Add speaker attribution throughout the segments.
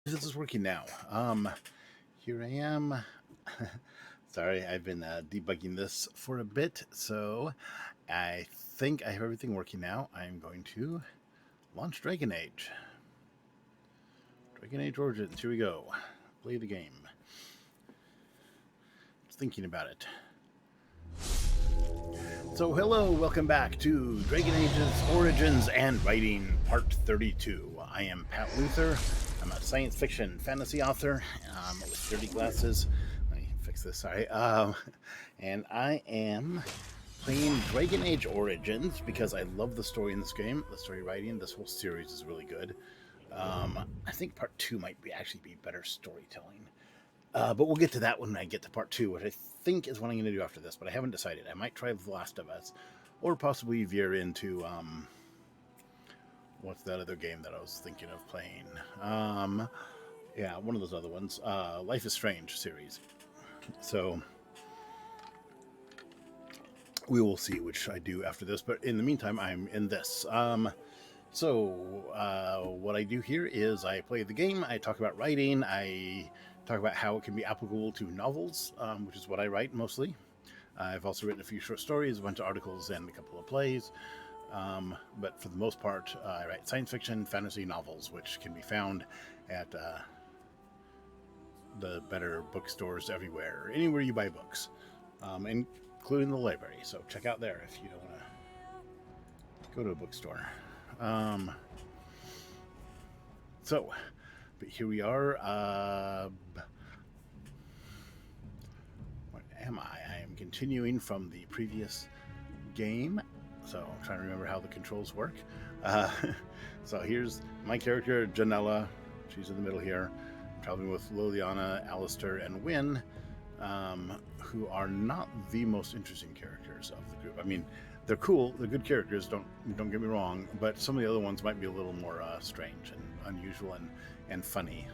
Speaker 1: This is working now. Here I am. Sorry, I've been debugging this for a bit, so I think I have everything working now. I'm going to launch Dragon Age. Dragon Age Origins, here we go. Play the game. Just thinking about it. So hello, welcome back to Dragon Age's Origins and Writing Part 32. I am Pat Luther. I'm a science fiction fantasy author with dirty glasses. Let me fix this, sorry. And I am playing Dragon Age Origins because I love the story in this game. The story writing, this whole series is really good. I think Part 2 might actually be better storytelling. But we'll get to that when I get to part 2, which I think is what I'm going to do after this, but I haven't decided. I might try The Last of Us, or possibly veer into, what's that other game that I was thinking of playing? Yeah, one of those other ones. Life is Strange series. So, we will see which I do after this, but in the meantime, I'm in this. What I do here is I play the game, I talk about writing, I talk about how it can be applicable to novels, which is what I write mostly. I've also written a few short stories, a bunch of articles, and a couple of plays. But for the most part, I write science fiction, fantasy novels, which can be found at the better bookstores everywhere, anywhere you buy books, including the library. So check out there if you don't want to go to a bookstore. But here we are. What am I? I am continuing from the previous game. So I'm trying to remember how the controls work. So here's my character, Janella. She's in the middle here. I'm traveling with Liliana, Alistair, and Wynne, who are not the most interesting characters of the group. I mean, they're cool, they're good characters, don't get me wrong, but some of the other ones might be a little more strange and unusual and funny,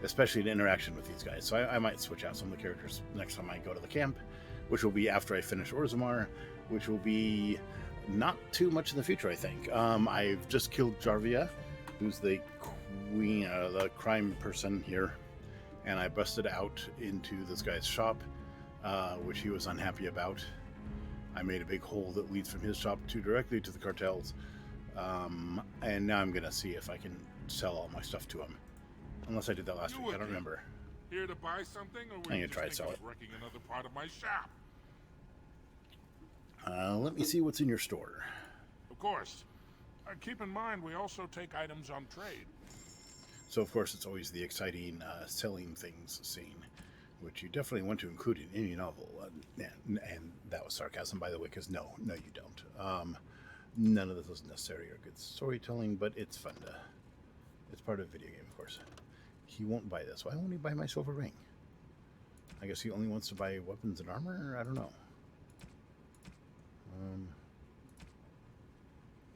Speaker 1: especially in interaction with these guys. So I might switch out some of the characters next time I go to the camp, which will be after I finish Orzammar, which will be not too much in the future, I think. I've just killed Jarvia, who's the queen, the crime person here, and I busted out into this guy's shop, which he was unhappy about. I made a big hole that leads from his shop directly to the cartels, and now I'm gonna see if I can sell all my stuff to him. Unless I did that last week, I don't remember.
Speaker 2: Here to buy something, or
Speaker 1: I'm gonna try to sell it.
Speaker 2: Wrecking another part of my shop?
Speaker 1: Let me see what's in your store.
Speaker 2: Of course. Keep in mind, we also take items on trade.
Speaker 1: So, of course, it's always the exciting selling things scene, which you definitely want to include in any novel. And that was sarcasm, by the way, because no, you don't. None of this is necessary or good storytelling, but it's fun to... It's part of a video game, of course. He won't buy this. Why won't he buy my silver ring? I guess he only wants to buy weapons and armor? I don't know.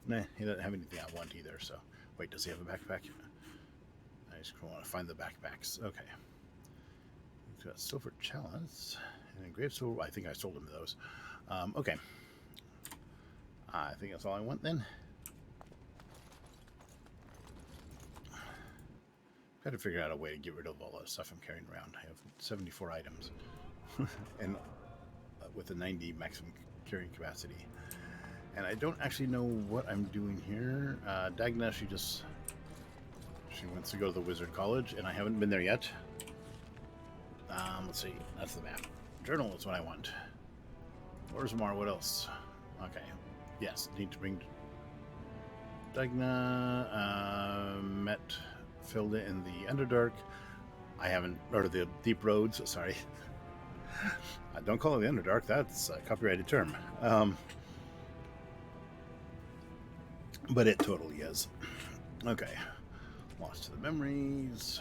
Speaker 1: Nah, he doesn't have anything I want either, so... Wait, does he have a backpack? I just want to find the backpacks. Okay. He's got silver chalice and engraved silver. I think I sold him those. Okay. I think that's all I want then. Got to figure out a way to get rid of all the stuff I'm carrying around. I have 74 items, and with a 90 maximum carrying capacity. And I don't actually know what I'm doing here. Dagna, she wants to go to the Wizard College, and I haven't been there yet. Let's see. That's the map. Journal is what I want. Orzammar, what else? Okay. Yes, need to bring Dagna. Met Filda in the Underdark. I haven't... Or the Deep Roads, sorry. Don't call it the Underdark. That's a copyrighted term. But it totally is. Okay. Lost to the memories.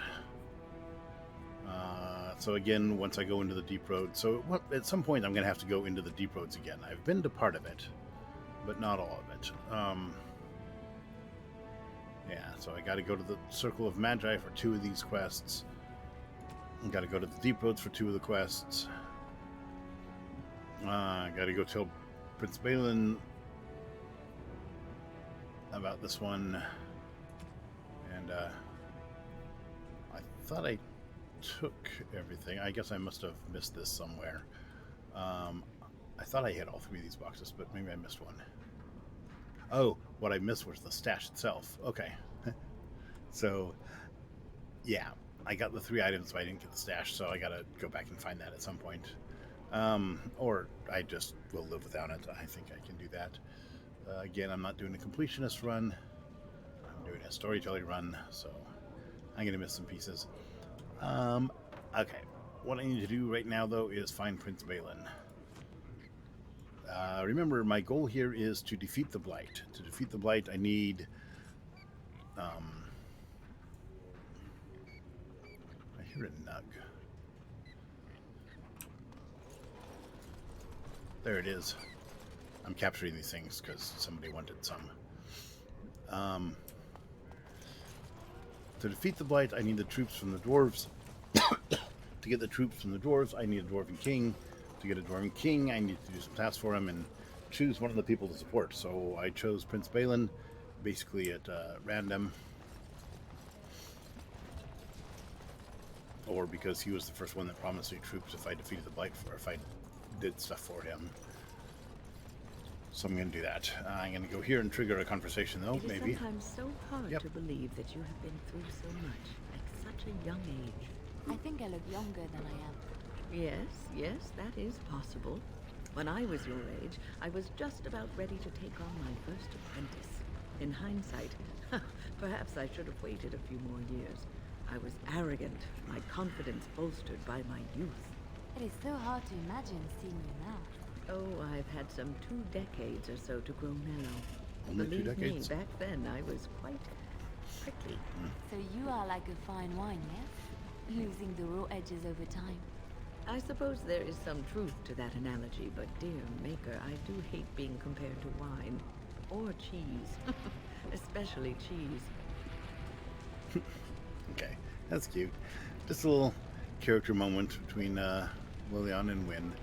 Speaker 1: So again, once I go into the Deep Road, so at some point I'm going to have to go into the Deep Roads again. I've been to part of it, but not all of it. Yeah, so I got to go to the Circle of Magi for 2 of these quests. I got to go to the Deep Roads for 2 of the quests. I got to go tell Prince Balin about this one, and thought I took everything. I guess I must have missed this somewhere. I thought I had all three of these boxes, but maybe I missed one. Oh, what I missed was the stash itself. Okay. So, yeah, I got the three items, but I didn't get the stash, so I gotta go back and find that at some point. Or I just will live without it. I think I can do that. Again, I'm not doing a completionist run. I'm doing a storytelling run, so I'm gonna miss some pieces. Okay. What I need to do right now, though, is find Prince Balin. Remember, my goal here is to defeat the Blight. To defeat the Blight, I need... I hear a nug. There it is. I'm capturing these things because somebody wanted some. To defeat the Blight, I need the troops from the dwarves. To get the troops from the dwarves, I need a Dwarven King. To get a Dwarven King, I need to do some tasks for him and choose one of the people to support. So I chose Prince Balin, basically at random. Or because he was the first one that promised me troops if I defeated the Blight, or if I did stuff for him. So I'm going to do that. I'm going to go here and trigger a conversation, though, maybe.
Speaker 3: It is sometimes so hard to believe that you have been through so much at such a young age.
Speaker 4: I think I look younger than I am.
Speaker 3: Yes, that is possible. When I was your age, I was just about ready to take on my first apprentice. In hindsight, perhaps I should have waited a few more years. I was arrogant, my confidence bolstered by my youth.
Speaker 4: It is so hard to imagine seeing you now.
Speaker 3: Oh, I've had some 2 decades or so to grow mellow.
Speaker 1: Only 2
Speaker 3: Believe
Speaker 1: decades?
Speaker 3: me, back then I was quite prickly.
Speaker 4: So you are like a fine wine, yes? Losing the raw edges over time.
Speaker 3: I suppose there is some truth to that analogy, but dear Maker, I do hate being compared to wine. Or cheese. Especially cheese.
Speaker 1: Okay, that's cute. Just a little character moment between Liliana and Wynn.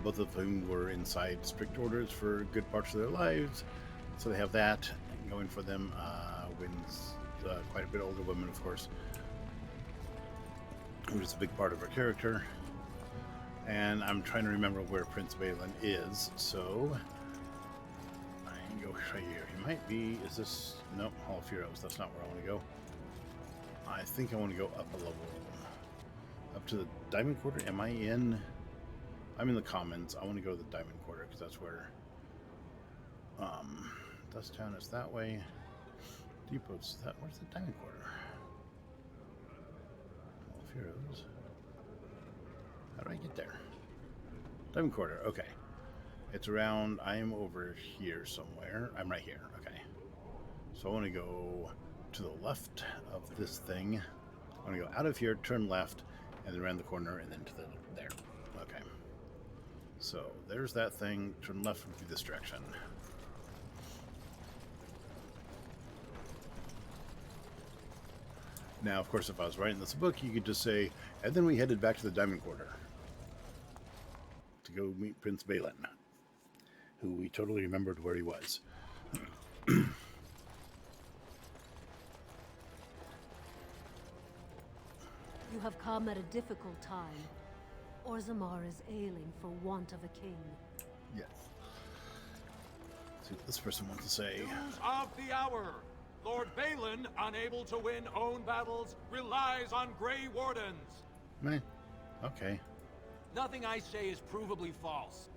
Speaker 1: Both of whom were inside strict orders for good parts of their lives. So they have that going for them. Wynn's quite a bit older woman, of course, which is a big part of her character. And I'm trying to remember where Prince Balin is, so I can go right here. He might be, is this, nope, Hall of Heroes, that's not where I want to go. I think I want to go up a level. Up to the Diamond Quarter. Am I in? I'm in the Commons. I want to go to the Diamond Quarter because that's where Dust Town is that way. Depot's that. Where's the Diamond Quarter? Hall of Heroes. How do I get there? Diamond Quarter. Okay. It's around. I am over here somewhere. I'm right here. Okay. So I want to go to the left of this thing. I want to go out of here, turn left, and then around the corner, and then to the there. Okay. So there's that thing. Turn left would be this direction. Now, of course, if I was writing this book, you could just say, and then we headed back to the Diamond Quarter to go meet Prince Balin, who we totally remembered where he was.
Speaker 5: You have come at a difficult time. Orzammar is ailing for want of a king.
Speaker 1: Yes. Let's see what this person wants to say.
Speaker 6: News of the hour. Lord Balin, unable to win own battles, relies on Grey Wardens.
Speaker 1: Meh. Okay.
Speaker 6: Nothing I say is provably false.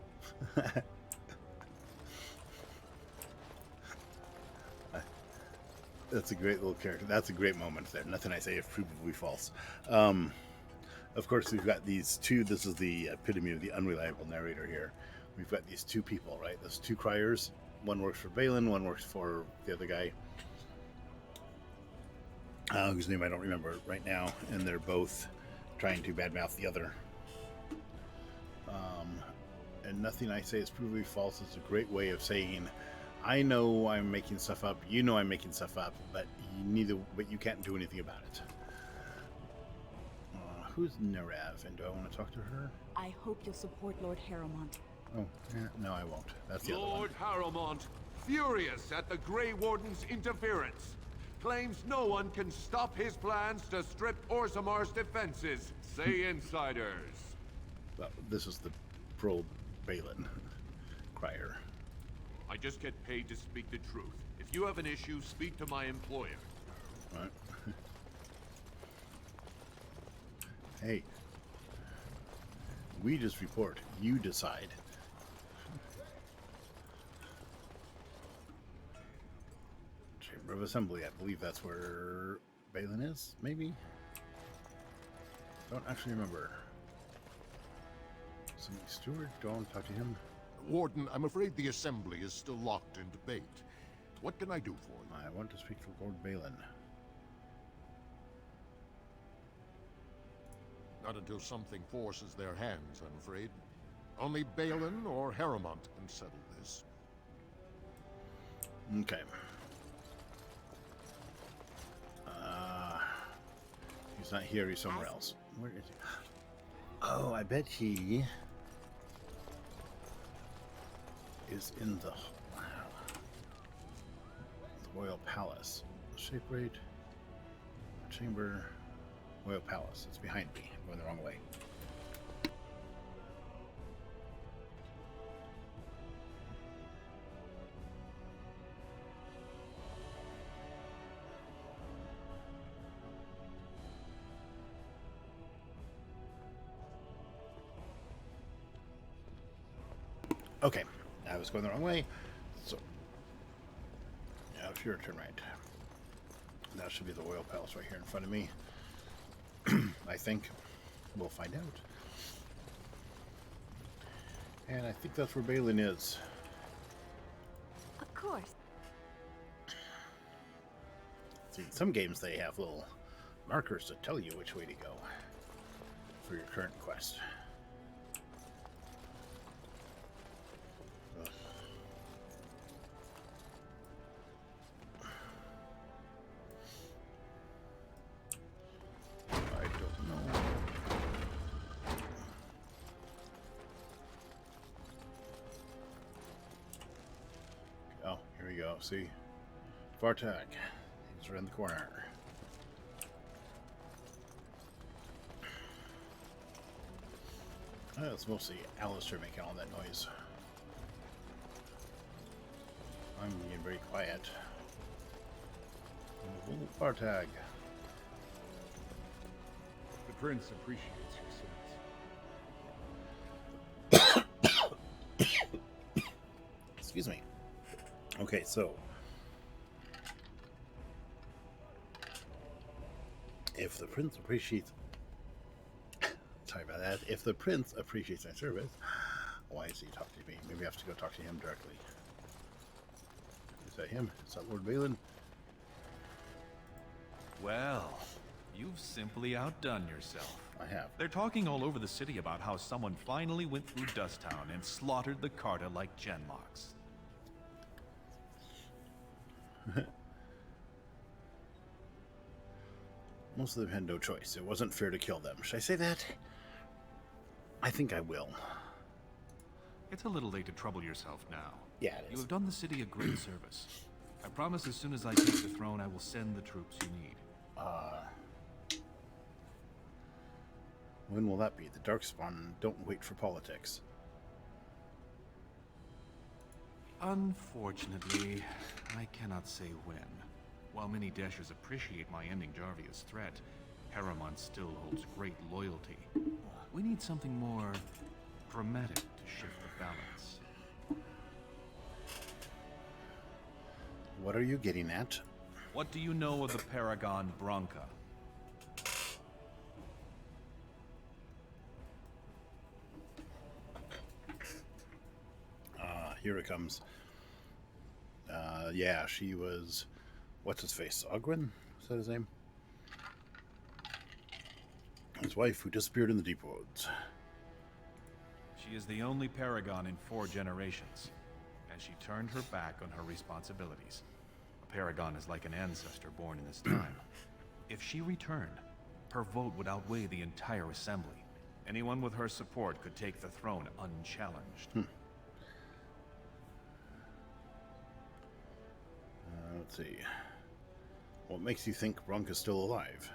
Speaker 1: That's a great little character. That's a great moment there. Nothing I say is provably false. Of course, we've got these two. This is the epitome of the unreliable narrator here. We've got these two people, right? Those two criers. One works for Balin, one works for the other guy, whose name I don't remember right now. And they're both trying to badmouth the other. And nothing I say is provably false is a great way of saying, I know I'm making stuff up, you know I'm making stuff up, but you can't do anything about it. Who's Narav, and do I want to talk to her?
Speaker 7: I hope you'll support Lord Harrowmont.
Speaker 1: Oh, no, I won't. That's the other one.
Speaker 6: Lord Harrowmont, furious at the Grey Warden's interference. claims no one can stop his plans to strip Orzamar's defenses. Say insiders.
Speaker 1: Well, this is the pro Balin crier.
Speaker 6: I just get paid to speak the truth. If you have an issue, speak to my employer.
Speaker 1: Right. Hey. We just report. You decide. Chamber of Assembly. I believe that's where Balin is, maybe? Don't actually remember. Somebody Stewart? Don't talk to him.
Speaker 8: Warden, I'm afraid the Assembly is still locked in debate. What can I do for you?
Speaker 1: I want to speak to Lord Balin.
Speaker 8: Not until something forces their hands, I'm afraid. Only Balin or Harrowmont can settle this.
Speaker 1: Okay. He's not here, he's somewhere else. Where is he? Oh, I bet he is in the Royal Palace. Shape rate, chamber, Royal Palace. It's behind me. I'm going the wrong way. Okay, I was going the wrong way, so now it's your turn, right? That should be the Royal Palace right here in front of me. I think we'll find out. And I think that's where Balin is.
Speaker 4: Of course.
Speaker 1: See, in some games they have little markers to tell you which way to go for your current quest. See, Vartag, he's around the corner. Oh, it's mostly Alistair making all that noise. I'm being very quiet. Vartag.
Speaker 9: The Prince appreciates your service.
Speaker 1: Excuse me. Okay, so if the prince appreciates, sorry about that. If the prince appreciates my service, why is he talking to me? Maybe I have to go talk to him directly. Is that him? Is that Lord Balin?
Speaker 10: Well, you've simply outdone yourself.
Speaker 1: I have.
Speaker 10: They're talking all over the city about how someone finally went through Dusttown and slaughtered the Carta like Genlocks.
Speaker 1: Most of them had no choice. It wasn't fair to kill them. Should I say that? I think I will.
Speaker 10: It's a little late to trouble yourself now.
Speaker 1: Yeah, it is.
Speaker 10: You have done the city a great service. I promise as soon as I take the throne, I will send the troops you need.
Speaker 1: When will that be? The Darkspawn don't wait for politics.
Speaker 10: Unfortunately, I cannot say when. While many Dashers appreciate my ending Jarvia's threat, Harrowmont still holds great loyalty. We need something more dramatic to shift the balance.
Speaker 1: What are you getting at?
Speaker 10: What do you know of the Paragon Branca?
Speaker 1: Here it comes. Yeah, she was... What's his face? Ogren? Is that his name? His wife who disappeared in the deep woods.
Speaker 10: She is the only Paragon in 4 generations, and she turned her back on her responsibilities. A Paragon is like an ancestor born in this time. If she returned, her vote would outweigh the entire assembly. Anyone with her support could take the throne unchallenged.
Speaker 1: Let's see. What makes you think Bronca's still alive?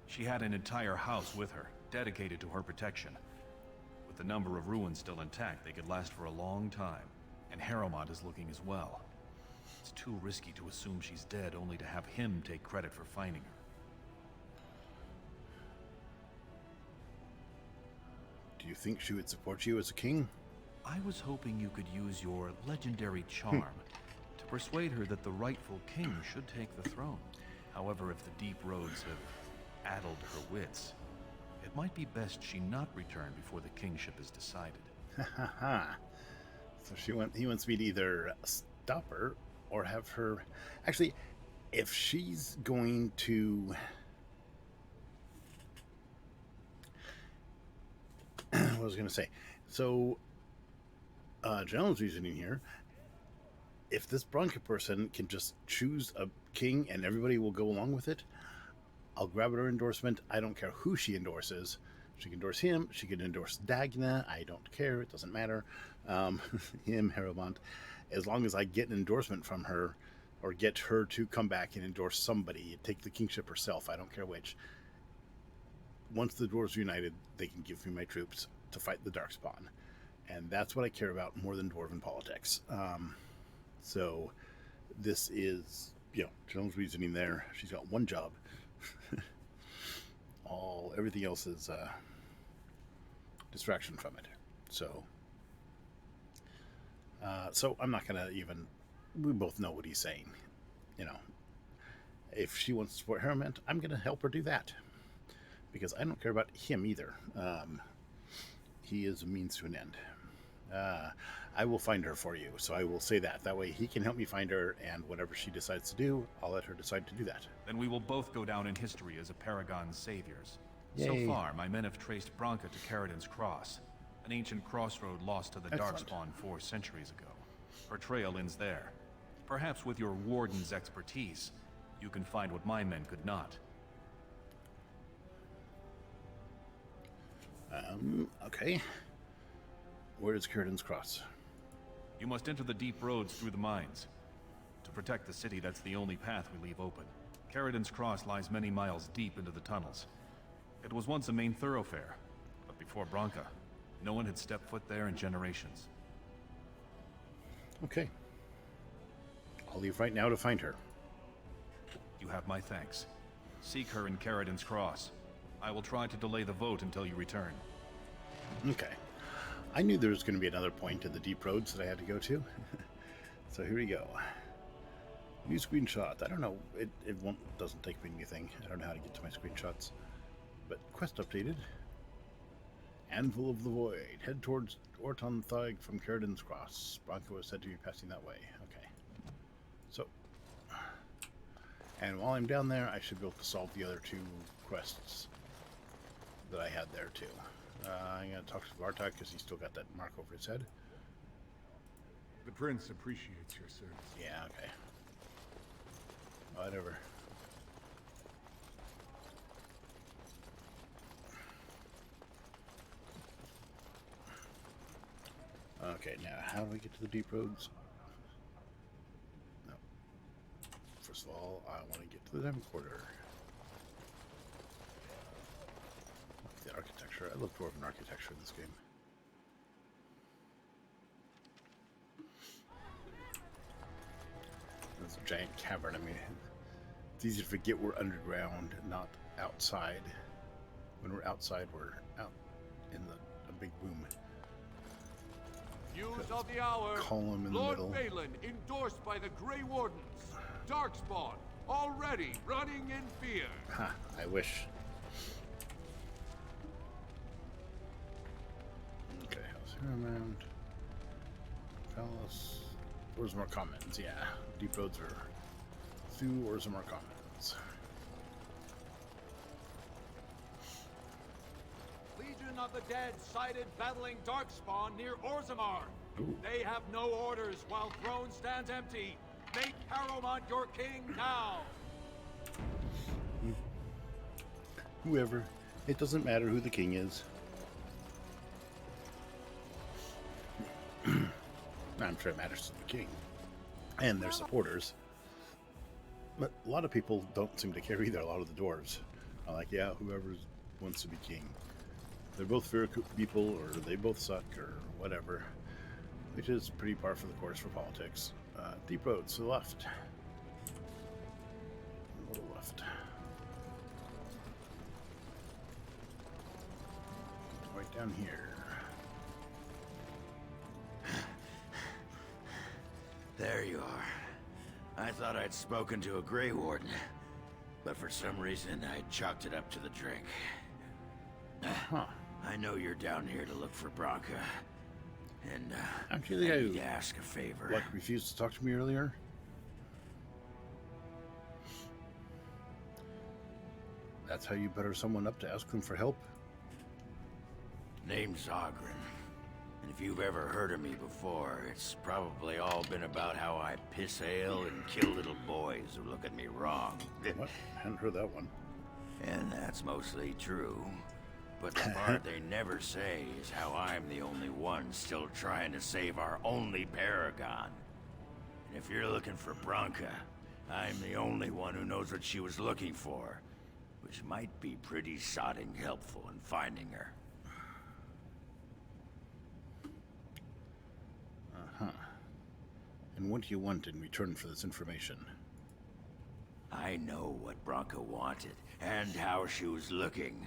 Speaker 10: She had an entire house with her, dedicated to her protection. With the number of ruins still intact, they could last for a long time. And Harrowmont is looking as well. It's too risky to assume she's dead, only to have him take credit for finding her.
Speaker 1: Do you think she would support you as a king?
Speaker 10: I was hoping you could use your legendary charm to persuade her that the rightful king should take the throne. However, if the Deep Roads have addled her wits, it might be best she not return before the kingship is decided.
Speaker 1: Ha ha ha. So he wants me to either stop her or have her... Actually, if she's going to... what was I going to say? So, General's reasoning here, if this Bronca person can just choose a king and everybody will go along with it, I'll grab her endorsement. I don't care who she endorses. She can endorse him. She can endorse Dagna. I don't care. It doesn't matter. Him, Harrowmont. As long as I get an endorsement from her or get her to come back and endorse somebody, take the kingship herself, I don't care which. Once the dwarves are united, they can give me my troops to fight the Darkspawn. And that's what I care about more than dwarven politics. So this is, Joan's reasoning there. She's got one job. Everything else is distraction from it. So I'm not going to even... We both know what he's saying. If she wants to support Harrowmont, I'm going to help her do that. Because I don't care about him either. He is a means to an end. I will find her for you, so I will say that. That way he can help me find her, and whatever she decides to do, I'll let her decide to do that.
Speaker 10: Then we will both go down in history as a Paragon's saviors.
Speaker 1: Yay.
Speaker 10: So far, my men have traced Bronca to Caridin's Cross, an ancient crossroad lost to the Darkspawn 4 centuries ago. Her trail ends there. Perhaps with your warden's expertise, you can find what my men could not.
Speaker 1: Okay. Where is Caridin's Cross?
Speaker 10: You must enter the deep roads through the mines. To protect the city, that's the only path we leave open. Caridin's Cross lies many miles deep into the tunnels. It was once a main thoroughfare, but before Bronca, no one had stepped foot there in generations.
Speaker 1: Okay. I'll leave right now to find her.
Speaker 10: You have my thanks. Seek her in Caridin's Cross. I will try to delay the vote until you return.
Speaker 1: Okay. I knew there was going to be another point in the deep roads that I had to go to. So here we go. New screenshot. I don't know. It doesn't take me anything. I don't know how to get to my screenshots. But quest updated. Anvil of the Void. Head towards Orton Thug from Caridin's Cross. Bronca was said to be passing that way. Okay. So. And while I'm down there, I should be able to solve the other two quests that I had there too. I'm going to talk to Vartok because he's still got that mark over his head.
Speaker 9: The Prince appreciates your service.
Speaker 1: Yeah, okay. Whatever. Okay, now how do we get to the deep roads? No. First of all, I want to get to the Diamond Quarter. The architecture. I love dwarven architecture in this game. It's a giant cavern. I mean, it's easy to forget we're underground, not outside. When we're outside, we're out in a big boom.
Speaker 6: News of the hour.
Speaker 1: Column in
Speaker 6: Lord
Speaker 1: the middle.
Speaker 6: Balin, endorsed by the Grey Wardens. Darkspawn, already running in fear.
Speaker 1: Ha, I wish. Okay, how's Harrowmont? Palace. Orzammar Commons, yeah. Deep roads are through Orzammar Commons.
Speaker 6: Legion of the Dead sighted battling Darkspawn near Orzammar.
Speaker 1: Ooh.
Speaker 6: They have no orders while throne stands empty. Make Harrowmont your king now.
Speaker 1: Whoever. It doesn't matter who the king is. I'm sure it matters to the king and their supporters. But a lot of people don't seem to care either. A lot of the dwarves are like, yeah, whoever wants to be king. They're both fair people, or they both suck, or whatever. Which is pretty par for the course for politics. Deep roads to the left. A little left. Right down here.
Speaker 11: There you are. I thought I'd spoken to a Grey Warden, but for some reason I chalked it up to the drink.
Speaker 1: Huh.
Speaker 11: I know you're down here to look for Branka, and
Speaker 1: Actually,
Speaker 11: I
Speaker 1: I
Speaker 11: need to ask a favor.
Speaker 1: like refused to talk to me earlier. That's how you butter someone up, to ask them for help.
Speaker 11: Name's Ogren. And if you've ever heard of me before, it's probably all been about how I piss ale and kill little boys who look at me wrong.
Speaker 1: What? Hadn't heard that one.
Speaker 11: And that's mostly true. But the part they never say is how I'm the only one still trying to save our only paragon. And if you're looking for Branka, I'm the only one who knows what she was looking for, which might be pretty sodding helpful in finding her.
Speaker 1: Uh-huh. And what do you want in return for this information?
Speaker 11: I know what Branka wanted, and how she was looking.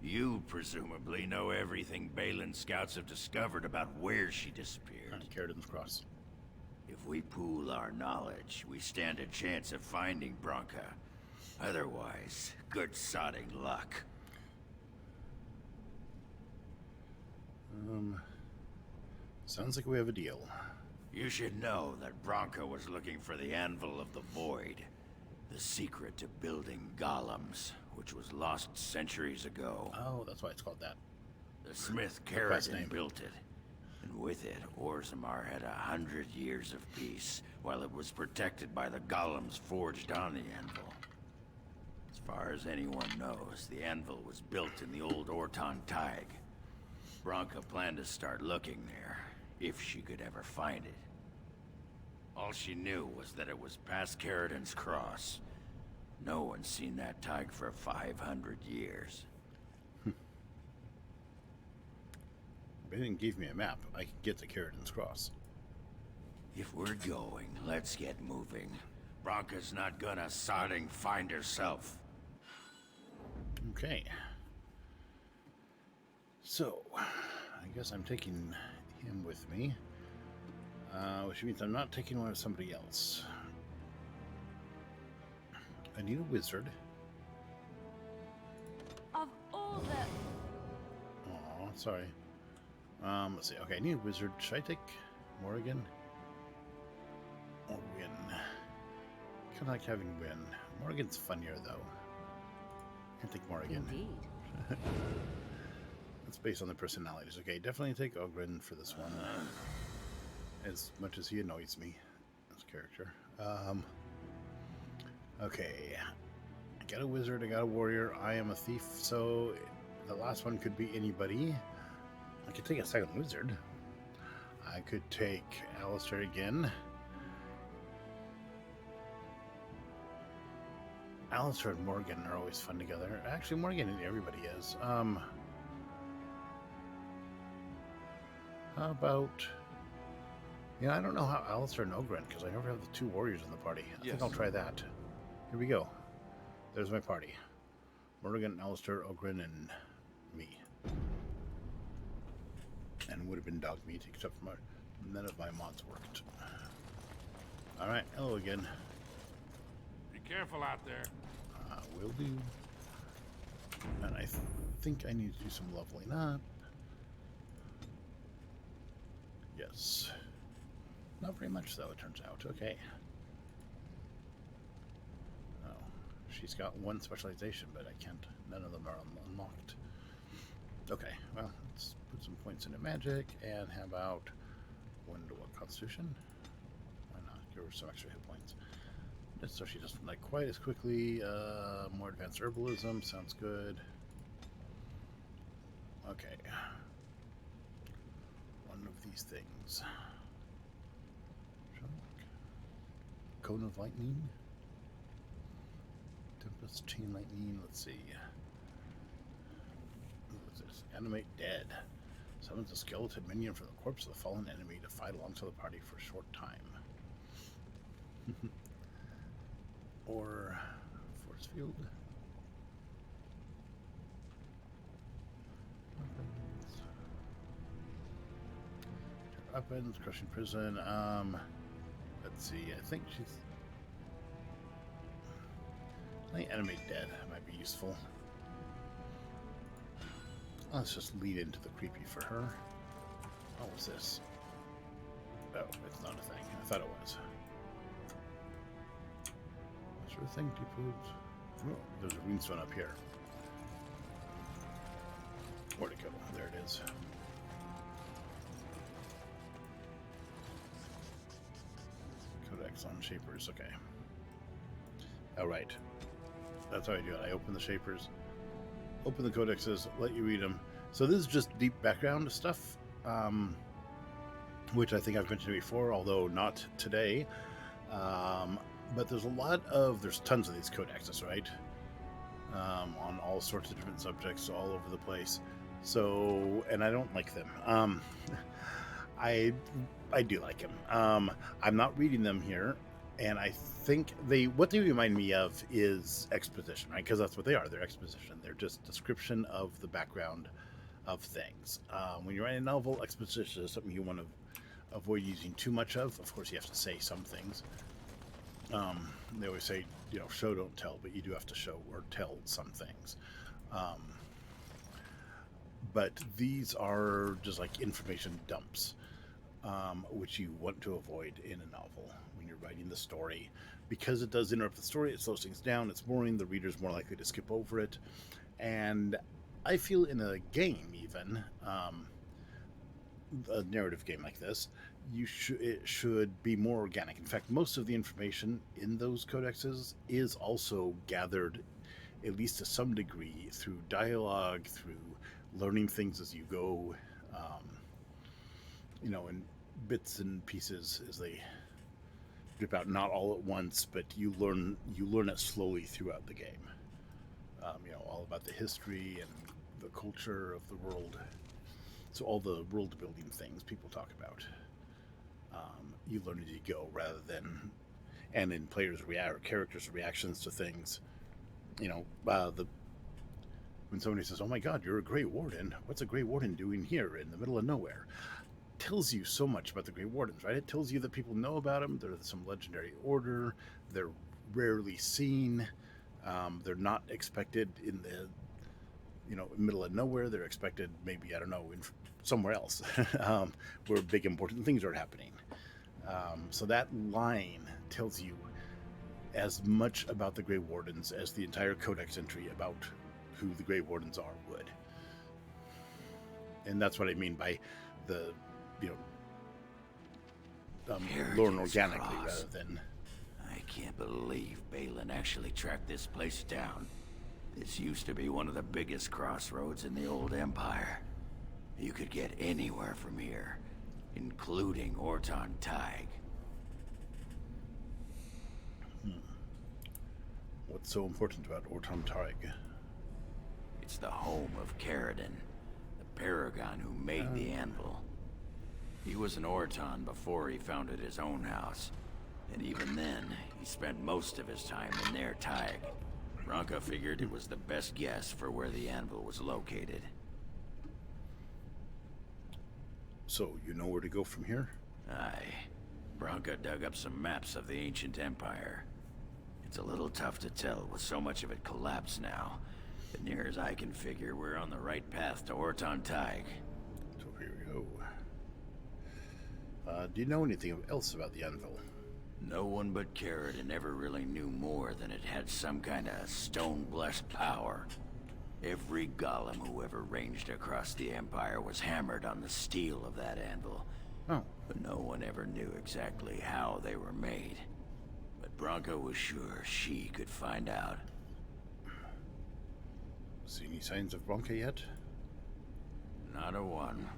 Speaker 11: You presumably know everything Balin scouts have discovered about where she disappeared.
Speaker 1: Carridan's Cross.
Speaker 11: If we pool our knowledge, we stand a chance of finding Branka. Otherwise, good sodding luck.
Speaker 1: Sounds like we have a deal.
Speaker 11: You should know that Branka was looking for the Anvil of the Void, the secret to building golems, which was lost centuries ago.
Speaker 1: Oh, that's why it's called that.
Speaker 11: The smith
Speaker 1: quest
Speaker 11: Caridin
Speaker 1: name.
Speaker 11: built it, and with it, Orzammar had 100 years of peace, while it was protected by the golems forged on the anvil. As far as anyone knows, the anvil was built in the old Orton Tig. Branka planned to start looking there, if she could ever find it. All she knew was that it was past Caridin's Cross. No one's seen that Tig for 500 years.
Speaker 1: They didn't give me a map. I could get to Caridin's Cross.
Speaker 11: If we're going, let's get moving. Branka's not gonna sodding find herself.
Speaker 1: Okay. So, I guess I'm taking him with me. Which means I'm not taking one of somebody else. I need a wizard.
Speaker 4: Of all the...
Speaker 1: Oh, sorry. Let's see. Okay, I need a wizard. Should I take Morrigan? Or Win? Kind of like having Win. Morrigan's funnier, though. I take Morrigan.
Speaker 3: Indeed.
Speaker 1: It's based on the personalities. Okay, definitely take Ogren for this one. As much as he annoys me as a character. Okay. I got a wizard, I got a warrior, I am a thief, so the last one could be anybody. I could take a second wizard. I could take Alistair again. Alistair and Morgan are always fun together. Actually, Morgan and everybody is. How about... Yeah, I don't know how Alistair and Ogren, because I never have the two warriors in the party. I think I'll try that. Here we go. There's my party. Morgan, Alistair, Ogren, and me. And would have been dog meat, except for none of my mods worked. Alright, hello again.
Speaker 2: Be careful out there.
Speaker 1: Will do. And I think I need to do some leveling up. Yes. Not very much, though, it turns out. Okay. Oh, she's got one specialization, but I can't. None of them are unlocked. Okay, well, let's put some points into magic, and how about one to what, Constitution? Why not? Give her some extra hit points. Just so she doesn't like quite as quickly. More advanced herbalism sounds good. Okay. One of these things. Cone of Lightning. Tempest, Chain Lightning, let's see. What's this? Animate Dead. Summons a skeleton minion from the corpse of the fallen enemy to fight alongside the party for a short time. Or Force Field. Weapons, Crushing Prison. Let's see. I think she's. I think Animate Dead might be useful. Let's just lead into the creepy for her. Oh, what's this? Oh, it's not a thing. I thought it was. What sort of thing? Deep Woods. Oh, there's a runestone up here. Where'd it go? There it is. Codex on Shapers. Okay. All right. That's how I do it. I open the Shapers, open the codexes, let you read them. So this is just deep background stuff, which I think I've mentioned before, although not today. But there's there's tons of these codexes, right? On all sorts of different subjects all over the place. So, and I don't like them. I do like them. I'm not reading them here. And I think what they remind me of is exposition, right? Because that's what they are. They're exposition. They're just description of the background of things. When you're writing a novel, exposition is something you want to avoid using too much of. Of course, you have to say some things. They always say, show, don't tell, but you do have to show or tell some things. But these are just like information dumps, which you want to avoid in a novel. Writing the story, because it does interrupt the story, it slows things down, it's boring, the reader's more likely to skip over it. And I feel in a game, even a narrative game like this, it should be more organic. In fact, most of the information in those codexes is also gathered, at least to some degree, through dialogue, through learning things as you go, in bits and pieces as they drip out, not all at once, but you learn it slowly throughout the game. All about the history and the culture of the world. So all the world building things people talk about, you learn as you go, rather than, and in players' characters' reactions to things. When somebody says, "Oh my God, you're a Grey Warden. What's a Grey Warden doing here in the middle of nowhere?" Tells you so much about the Grey Wardens, right? It tells you that people know about them. They're some legendary order. They're rarely seen. They're not expected in the, middle of nowhere. They're expected maybe, I don't know, in somewhere else, where big important things are happening. So that line tells you as much about the Grey Wardens as the entire Codex entry about who the Grey Wardens are would. And that's what I mean by the learn organically rather than.
Speaker 11: I can't believe Balin actually tracked this place down. This used to be one of the biggest crossroads in the old Empire. You could get anywhere from here, including Orton Tig.
Speaker 1: What's so important about Orton Tig?
Speaker 11: It's the home of Caridin, the Paragon who made the anvil. He was an Orton before he founded his own house, and even then, he spent most of his time in their Tig. Branka figured it was the best guess for where the anvil was located.
Speaker 1: So, you know where to go from here?
Speaker 11: Aye. Branka dug up some maps of the ancient empire. It's a little tough to tell with so much of it collapsed now, but near as I can figure, we're on the right path to Orton Tig.
Speaker 1: So here we go. Do you know anything else about the anvil?
Speaker 11: No one but Caridin ever really knew more than it had some kind of stone-blessed power. Every golem who ever ranged across the Empire was hammered on the steel of that anvil.
Speaker 1: Oh.
Speaker 11: But no one ever knew exactly how they were made. But Branka was sure she could find out.
Speaker 1: See any signs of Branka yet?
Speaker 11: Not a one.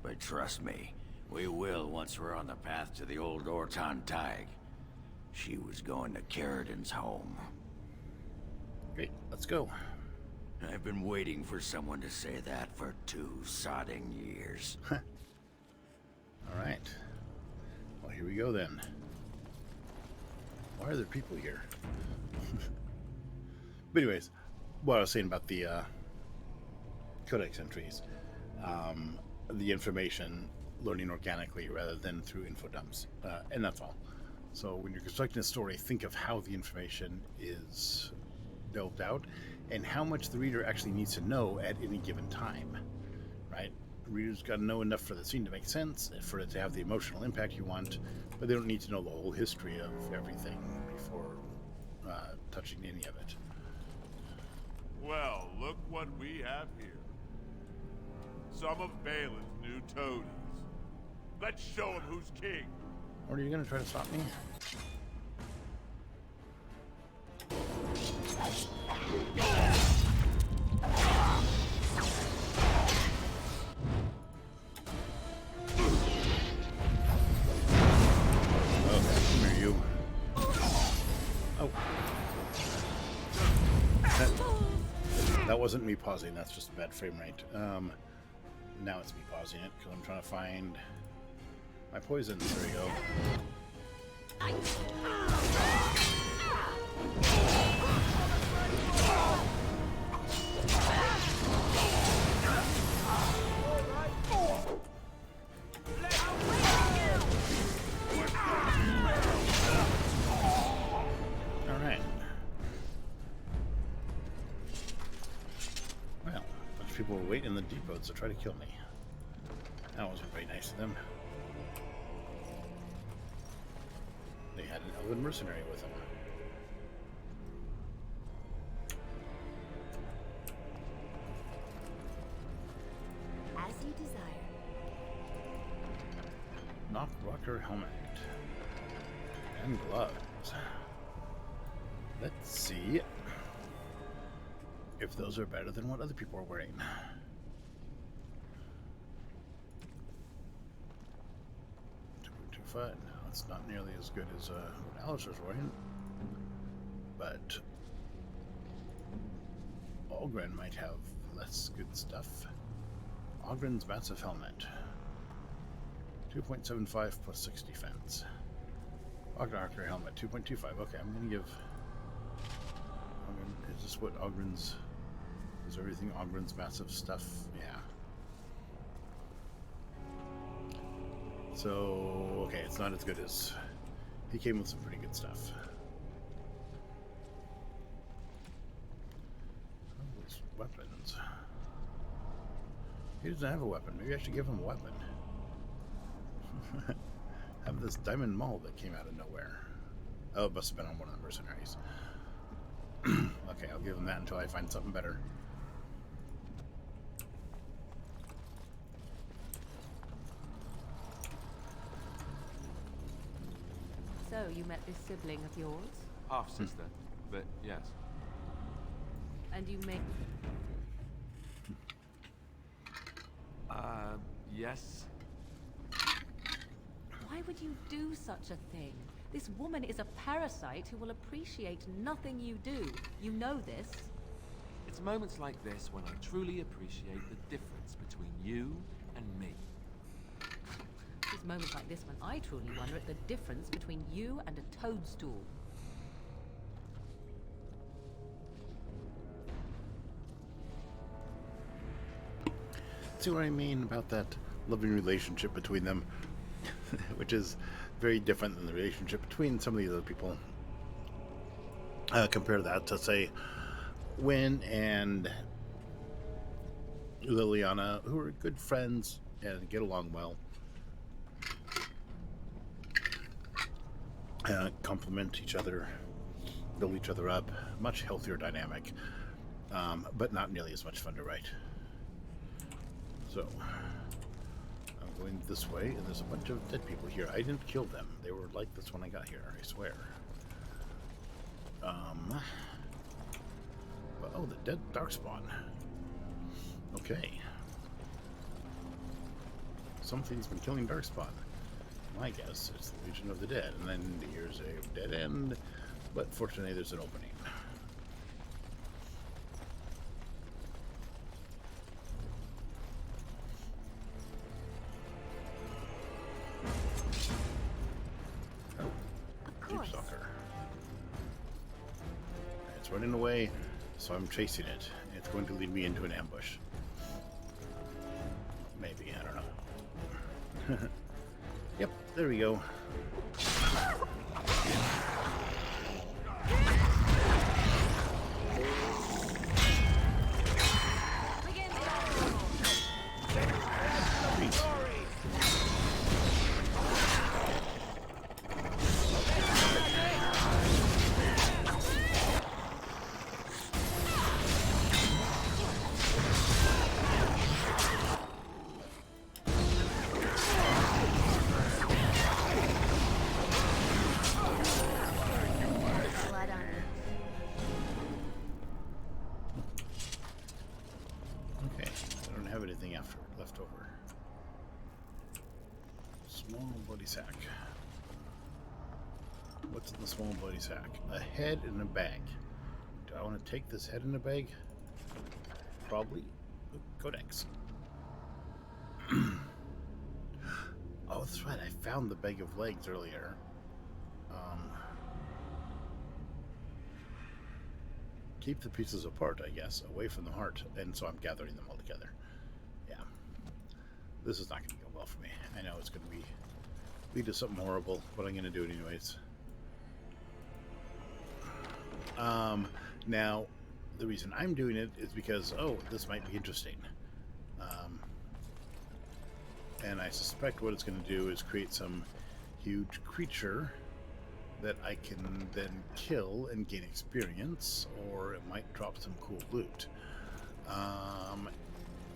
Speaker 11: But trust me, we will once we're on the path to the old Orton Tig. She was going to Caridin's home.
Speaker 1: let's go.
Speaker 11: I've been waiting for someone to say that for 2 sodding years.
Speaker 1: Alright. Well, here we go then. Why are there people here? But anyways, what I was saying about the codex entries. The information learning organically rather than through info dumps. And that's all. So when you're constructing a story, think of how the information is delved out and how much the reader actually needs to know at any given time, right? The reader's got to know enough for the scene to make sense, for it to have the emotional impact you want, but they don't need to know the whole history of everything before touching any of it.
Speaker 12: Well, look what we have here. Some of Balin's new toadies. Let's show him who's king.
Speaker 1: Or are you going to try to stop me? That wasn't me pausing, that's just a bad frame rate. Now it's me pausing it because I'm trying to find my poisons. There we go. Alright. Well, a bunch of people were waiting in the depots to try to kill me. That wasn't very nice of them. They had an elven mercenary with them.
Speaker 4: As you desire.
Speaker 1: Knockrocker helmet. And gloves. Let's see if those are better than what other people are wearing. No, it's not nearly as good as what Alistair's wearing, but Oghren might have less good stuff. Ogren's massive helmet, 2.75 plus 6 defense. Ogrenarcher helmet, 2.25. Okay, I'm gonna give. Is this what Ogren's? Is everything Ogren's massive stuff? Yeah. So, okay, it's not as good as... He came with some pretty good stuff. Oh, these weapons. He doesn't have a weapon. Maybe I should give him a weapon. Have this diamond maul that came out of nowhere. Oh, it must have been on one of the mercenaries. Okay, I'll give him that until I find something better.
Speaker 13: So, you met this sibling of yours?
Speaker 14: Half-sister, but yes.
Speaker 13: And you make...
Speaker 14: Yes.
Speaker 13: Why would you do such a thing? This woman is a parasite who will appreciate nothing you do. You know this.
Speaker 14: It's moments like this when I truly appreciate the difference between you and me.
Speaker 13: It's moments like this when I truly wonder at the difference between you and a toadstool.
Speaker 1: See what I mean about that loving relationship between them, which is very different than the relationship between some of these other people. Compare that to, say, Wynne and Liliana, who are good friends and get along well. Complement each other, build each other up. Much healthier dynamic, but not nearly as much fun to write. So, I'm going this way, and there's a bunch of dead people here. I didn't kill them. They were like this when I got here, I swear. But, oh, the dead Darkspawn. Okay. Something's been killing Darkspawn. My guess it's the Legion of the Dead. And then here's a dead end, but fortunately there's an opening. It's running away, so I'm chasing it. It's going to lead me into an ambush. Maybe, I don't know. Yep, there we go. Left over. Small bloody sack. What's in the small bloody sack? A head and a bag. Do I want to take this head in a bag? Probably. Ooh, Codex. Oh, that's right. I found the bag of legs earlier. Keep the pieces apart, I guess, away from the heart, and so I'm gathering them all together. This is not going to go well for me. I know it's going to lead to something horrible, but I'm going to do it anyways. Now, the reason I'm doing it is because, oh, this might be interesting. And I suspect what it's going to do is create some huge creature that I can then kill and gain experience, or it might drop some cool loot.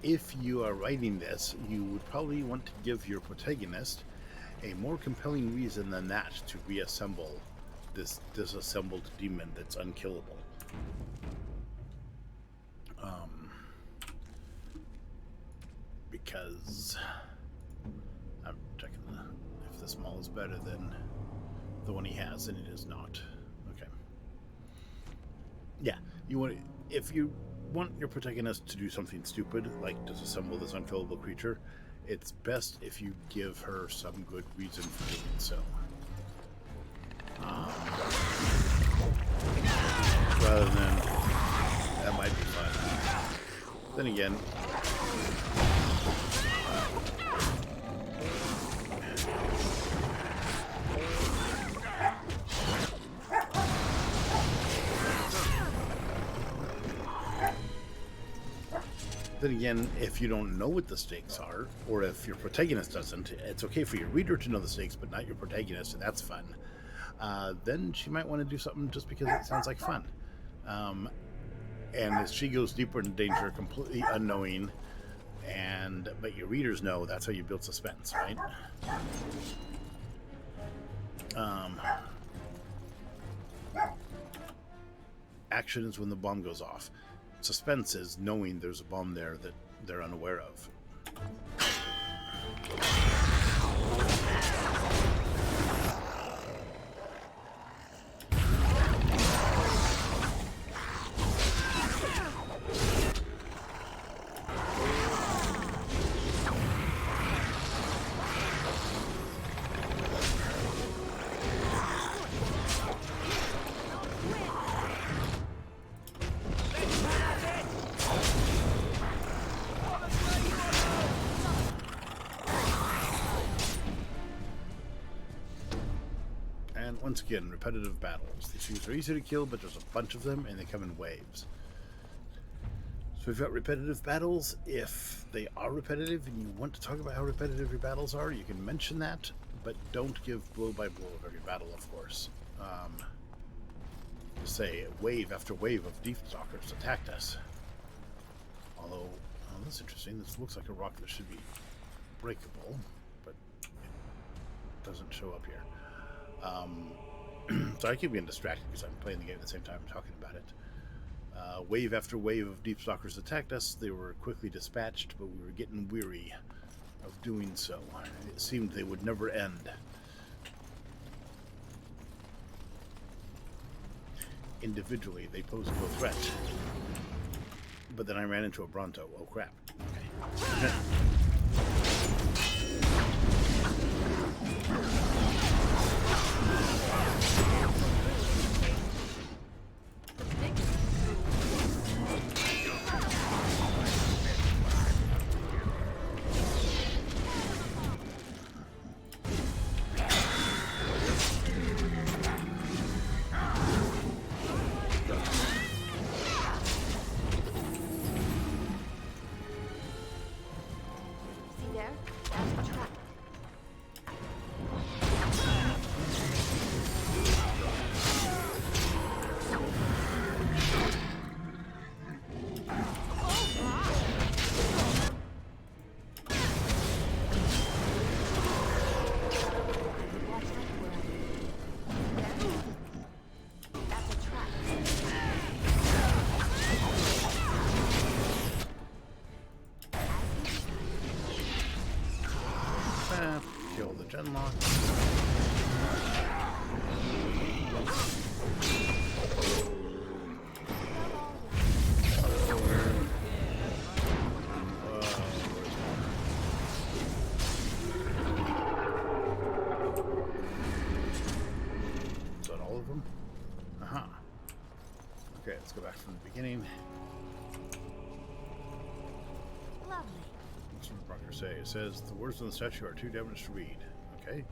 Speaker 1: If you are writing this, you would probably want to give your protagonist a more compelling reason than that to reassemble this disassembled demon that's unkillable. Because I'm checking if the small is better than the one he has, and it is not. Okay. Yeah, you want if you want your protagonist to do something stupid, like disassemble this unkillable creature, it's best if you give her some good reason for doing so. Rather than, that might be fun. Then again, if you don't know what the stakes are, or if your protagonist doesn't, it's okay for your reader to know the stakes, but not your protagonist, and that's fun. Then she might want to do something just because it sounds like fun. And as she goes deeper into danger, completely unknowing, but your readers know, that's how you build suspense, right? Action is when the bomb goes off. Suspense is knowing there's a bomb there that they're unaware of. Once again, repetitive battles. These things are easy to kill, but there's a bunch of them, and they come in waves. So we've got repetitive battles. If they are repetitive, and you want to talk about how repetitive your battles are, you can mention that, but don't give blow by blow of every battle, of course. Say, wave after wave of Deep Stalkers attacked us. Although, oh, that's interesting. This looks like a rock that should be breakable, but it doesn't show up here. So I keep getting distracted because I'm playing the game at the same time I'm talking about it. Wave after wave of Deep Stalkers attacked us. They were quickly dispatched, but we were getting weary of doing so. It seemed they would never end. Individually, they posed no threat. But then I ran into a Bronto. Oh crap. Okay. Genlock. Is that all of them? Aha. Okay, let's go back from the beginning.
Speaker 4: Lovely.
Speaker 1: What's the marker say? It says the words on the statue are too damaged to read. Okay.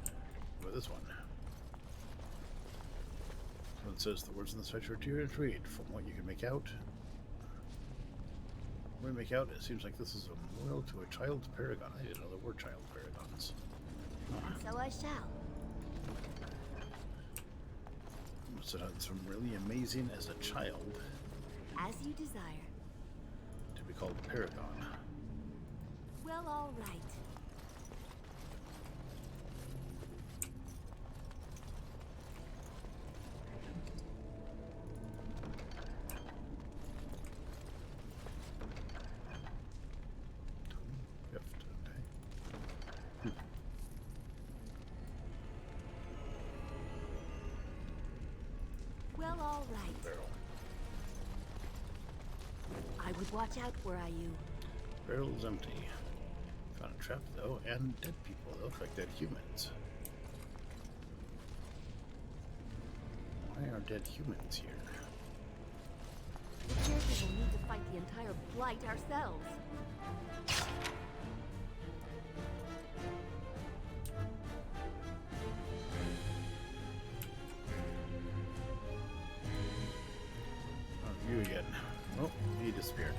Speaker 1: What about this one? So it says the words on the statue are too damaged to read. From what you can make out. What we make out, it seems like this is a memorial to a child's paragon. I didn't know there were child paragons.
Speaker 4: And so I shall.
Speaker 1: Must have done some really amazing as a child
Speaker 4: As you desire.
Speaker 1: to be called a paragon.
Speaker 4: Well, all right.
Speaker 1: Gift, okay.
Speaker 4: Well, all right.
Speaker 1: Barrel.
Speaker 4: I would watch out were I you.
Speaker 1: Barrel is empty. Found a trap though, and dead people. They look like dead humans. Why are dead humans here?
Speaker 4: The Cherokee will need to fight the entire Blight ourselves.
Speaker 1: Oh, you again. Oh, he disappeared.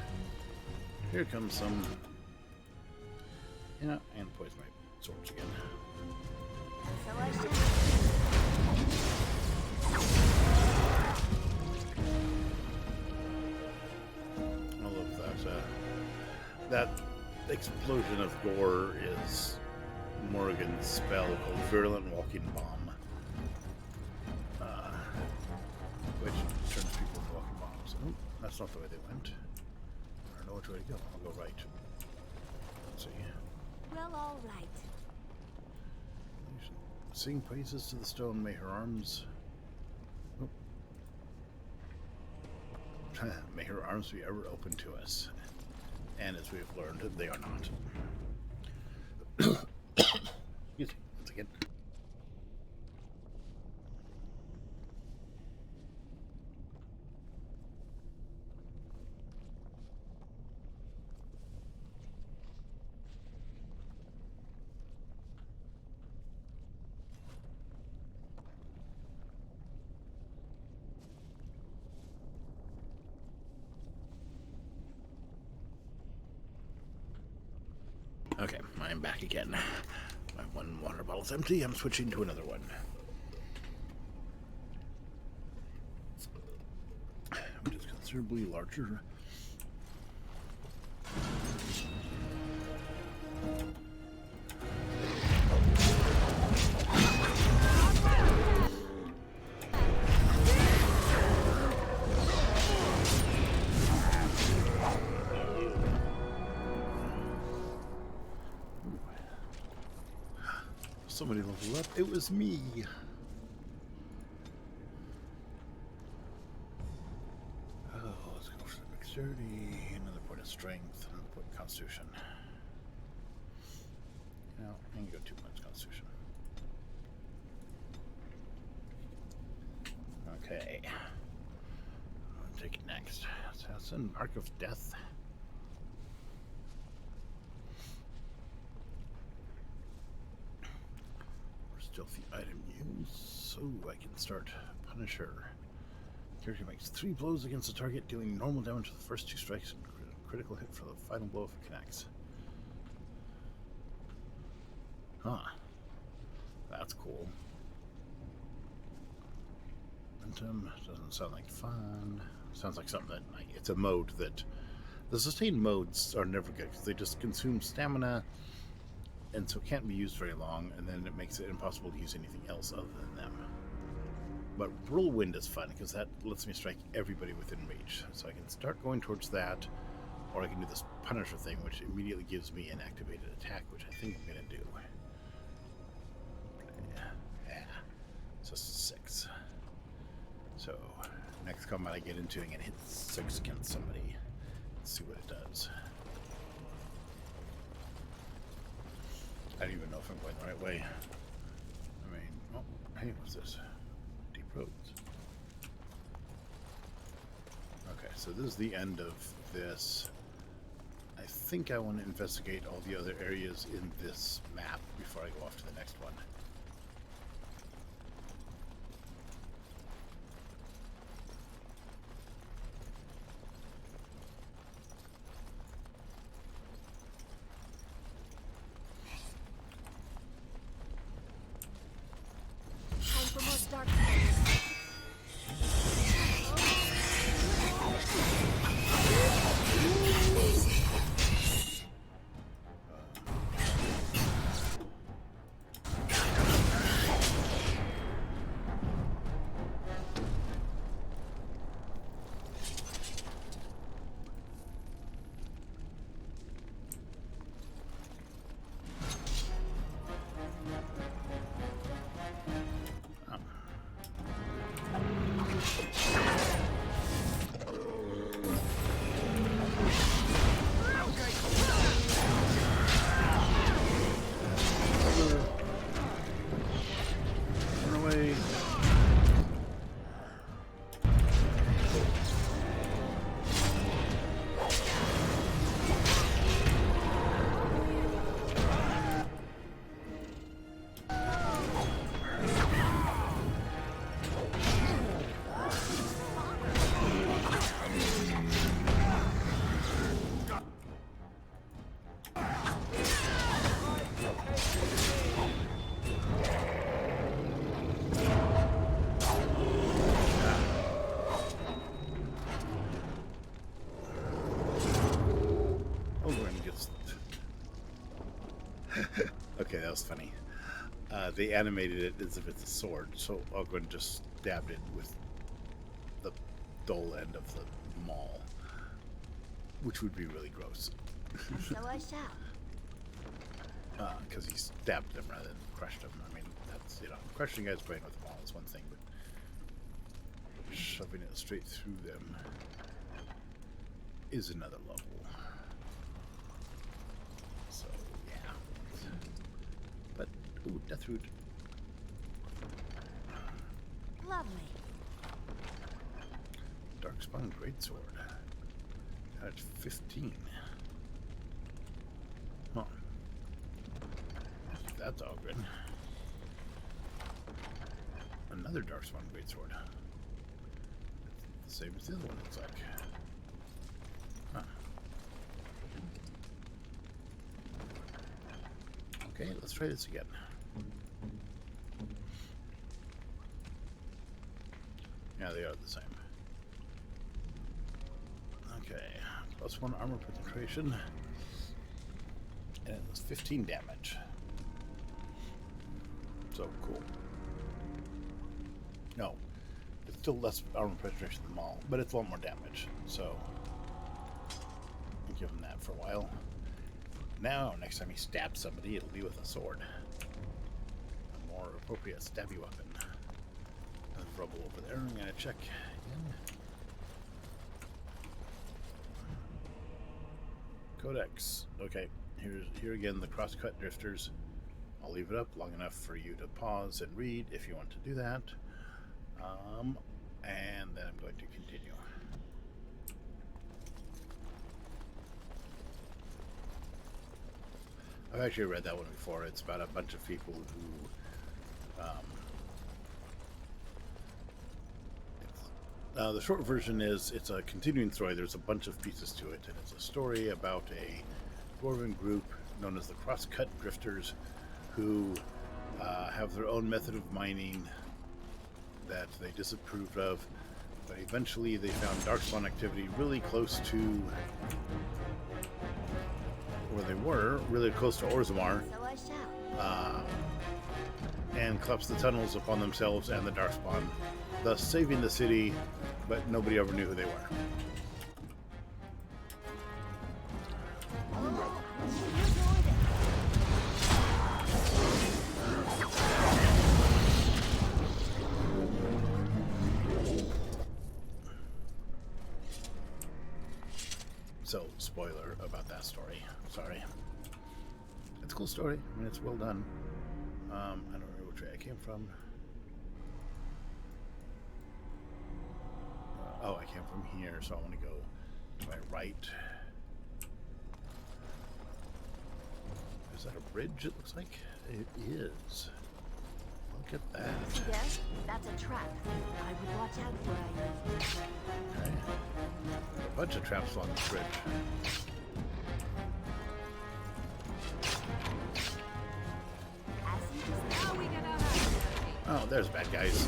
Speaker 1: Here comes some. Yeah, and poison my swords again.
Speaker 4: So I shall.
Speaker 1: I love that. That explosion of gore is Morrigan's spell called Virulent Walking Bomb, which turns people into walking bombs. Oh, that's not the way they went. I don't know which way to go. I'll go right. Let's see.
Speaker 4: Well, all right.
Speaker 1: Sing praises to the stone, may her arms. Oh. May her arms be ever open to us. And as we have learned, they are not. Excuse me, once again. Okay, I'm back again. My one water bottle's empty. I'm switching to another one. Which is considerably larger. Somebody leveled up. It was me. Oh, let's go for the dexterity. Another point of strength. Another point of constitution. No, I can go 2 points of constitution. Okay. I'll take it next. Assassin, Mark of Death. Stealthy item use, so I can start Punisher. Character makes 3 blows against the target, dealing normal damage for the first 2 strikes and critical hit for the final blow if it connects. Huh. That's cool. Momentum doesn't sound like fun. Sounds like something that, like, it's a mode that... The sustained modes are never good because they just consume stamina and so can't be used very long, and then it makes it impossible to use anything else other than them. But Whirlwind is fun because that lets me strike everybody within reach. So I can start going towards that, or I can do this Punisher thing, which immediately gives me an activated attack, which I think I'm going to do. Just 6. So, next combat I get into, I'm gonna hit 6 against somebody. Let's see what it does. I don't even know if I'm going the right way. I mean, oh, hey, what's this? Deep roads. Okay, so this is the end of this. I think I want to investigate all the other areas in this map before I go off to the next one.
Speaker 5: Time for more darkness.
Speaker 1: Run away. Okay, that was funny. They animated it as if it's a sword, so Ogwen just stabbed it with the dull end of the maul, which would be really gross.
Speaker 4: So I shall.
Speaker 1: Because he stabbed them rather than crushed them. I mean, that's, you know, crushing a guy's brain with a maul is one thing, but shoving it straight through them is another level. So, yeah. But, ooh, Deathroot.
Speaker 4: Lovely.
Speaker 1: Darkspawn Greatsword. That's 15. Huh. That's all good. Another Darkspawn Greatsword. It's the same as the other one, looks like. Huh. Okay, let's try this again. Yeah, they are the same. Okay, +1 armor penetration. And it was 15 damage. So cool. No, it's still less armor penetration than Maul, but it's a lot more damage. So I'll give him that for a while. Now, next time he stabs somebody, it'll be with a sword. A more appropriate stabby weapon. There's rubble over there. I'm gonna check again. Codex. Okay, here again, the crosscut drifters. I'll leave it up long enough for you to pause and read if you want to do that. And then I'm going to continue. I've actually read that one before. It's about a bunch of people who the short version is it's a continuing story. There's a bunch of pieces to it, and it's a story about a dwarven group known as the Crosscut Drifters who have their own method of mining that they disapproved of, but eventually they found Darkspawn activity really close to where they were, really close to Orzammar,
Speaker 4: So I shall.
Speaker 1: and collapsed the tunnels upon themselves and the Darkspawn, thus saving the city, but nobody ever knew who they were. So, spoiler about that story. Sorry. It's a cool story. I mean, it's well done. I don't remember which way I came from. Oh, I came from here, so I want to go to my right. Is that a bridge, it looks like? It is. Look at that.
Speaker 4: See there? That's a trap. I would watch out where I live.
Speaker 1: Okay. A bunch of traps along the bridge. Oh, there's bad guys.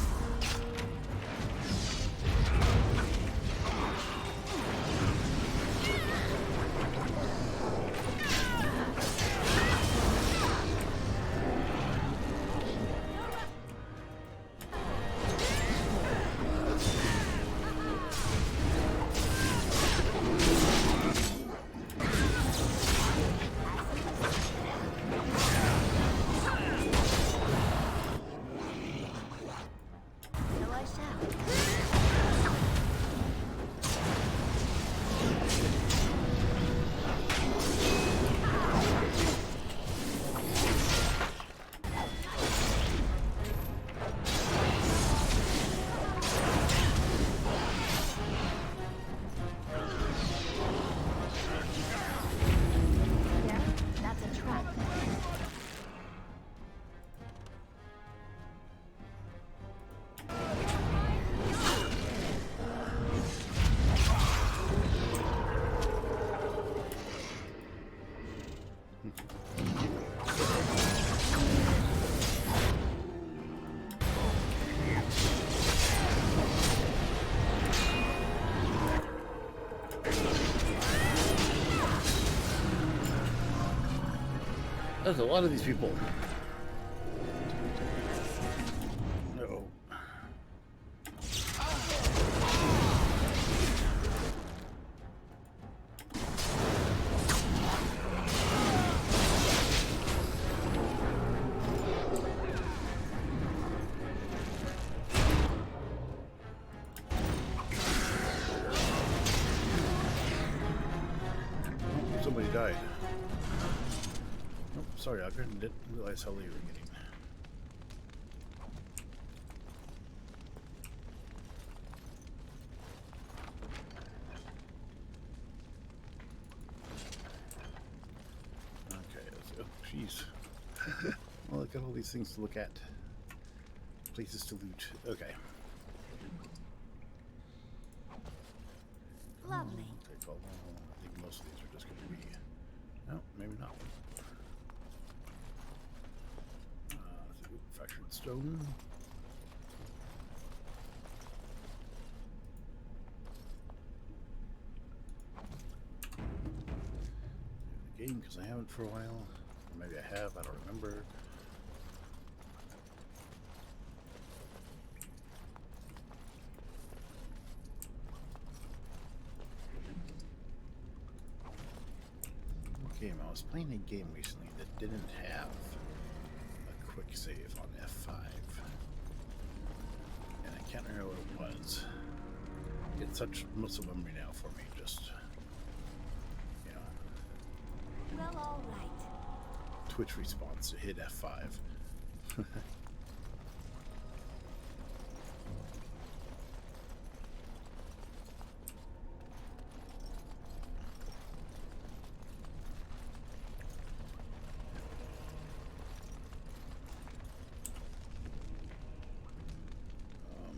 Speaker 1: There's a lot of these people. Uh-oh. Somebody died. Sorry, I didn't realize how late you were getting. Okay, let's go. Jeez. Well, I got all these things to look at. Places to loot. Okay.
Speaker 4: Lovely.
Speaker 1: Okay, well, I think most of these are just going to be... No, maybe not. Fractured stone. The game, because I haven't for a while. Or maybe I have, I don't remember. Game. I was playing a game recently that didn't have a quick save on F5, and I can't remember what it was. It's such muscle memory now for me, just, you know.
Speaker 4: Well, all right.
Speaker 1: Twitch response to hit F5.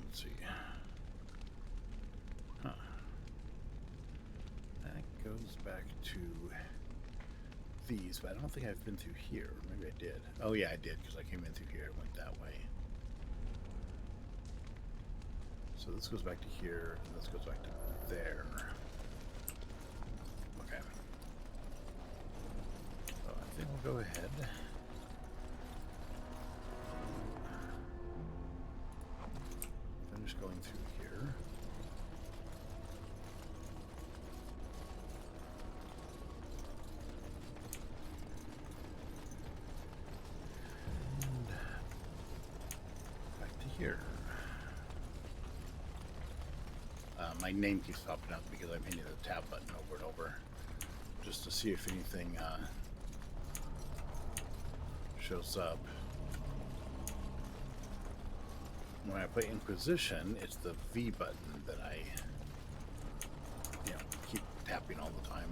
Speaker 1: Let's see. Huh. That goes back to these, but I don't think I've been through here. Maybe I did. Oh yeah, I did, because I came in through here and went that way. So this goes back to here, and this goes back to there. Okay. So I think we'll go ahead. Finish going through here. And back to here. My name keeps popping up because I'm hitting the tab button over and over. just to see if anything shows up. When I play Inquisition, it's the V button that I, keep tapping all the time.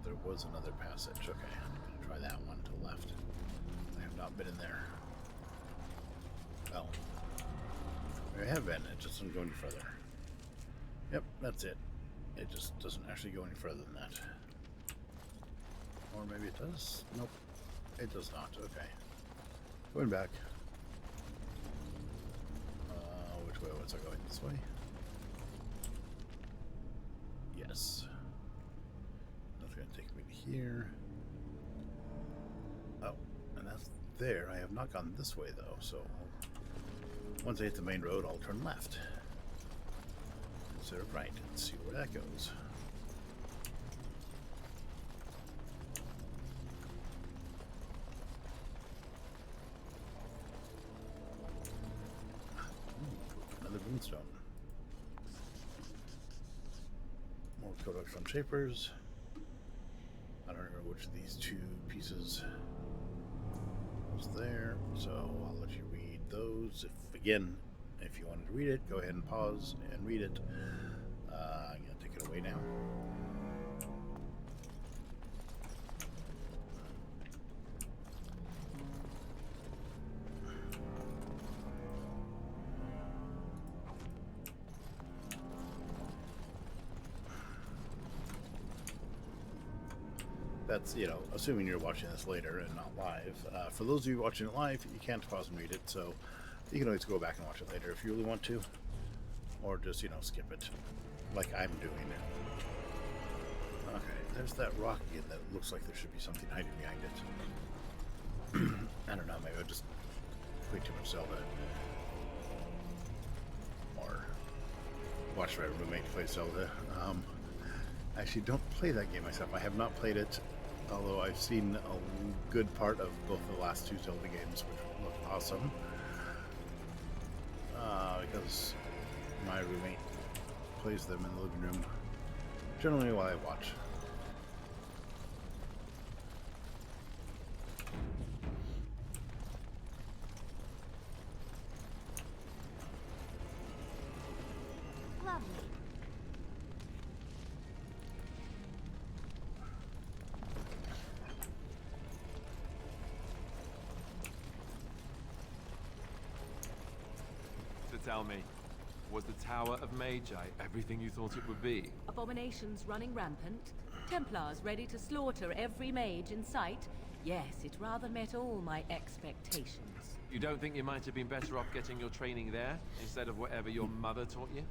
Speaker 1: There was another passage. Okay, I'm gonna try that one to the left. I have not been in there. Well, I have been. It just doesn't go any further. Yep, that's it. It just doesn't actually go any further than that. Or maybe it does? Nope. It does not. Okay. Going back. Which way was I going? This way? Yes. That's going to take me to here. Oh, and that's there. I have not gone this way, though, so once I hit the main road, I'll turn left instead of right and see where that goes. Another moonstone. More Codex from Shapers. I don't remember which of these two pieces was there, so I'll let you read those. If you wanted to read it, go ahead and pause and read it. I'm going to take it away now. That's, assuming you're watching this later and not live. For those of you watching it live, you can't pause and read it, so you can always go back and watch it later if you really want to. Or just, skip it, like I'm doing. Okay, there's that rock again that looks like there should be something hiding behind it. I don't know, maybe I just played too much Zelda. Or watched my roommate play Zelda. I actually don't play that game myself. I have not played it, although I've seen a good part of both the last two Zelda games, which look awesome. Because my roommate plays them in the living room, generally while I watch.
Speaker 4: Lovely.
Speaker 14: Tell me, was the Tower of Magi everything you thought it would be?
Speaker 13: Abominations running rampant, Templars ready to slaughter every mage in sight. Yes, it rather met all my expectations.
Speaker 14: You don't think you might have been better off getting your training there, instead of whatever your mother taught you?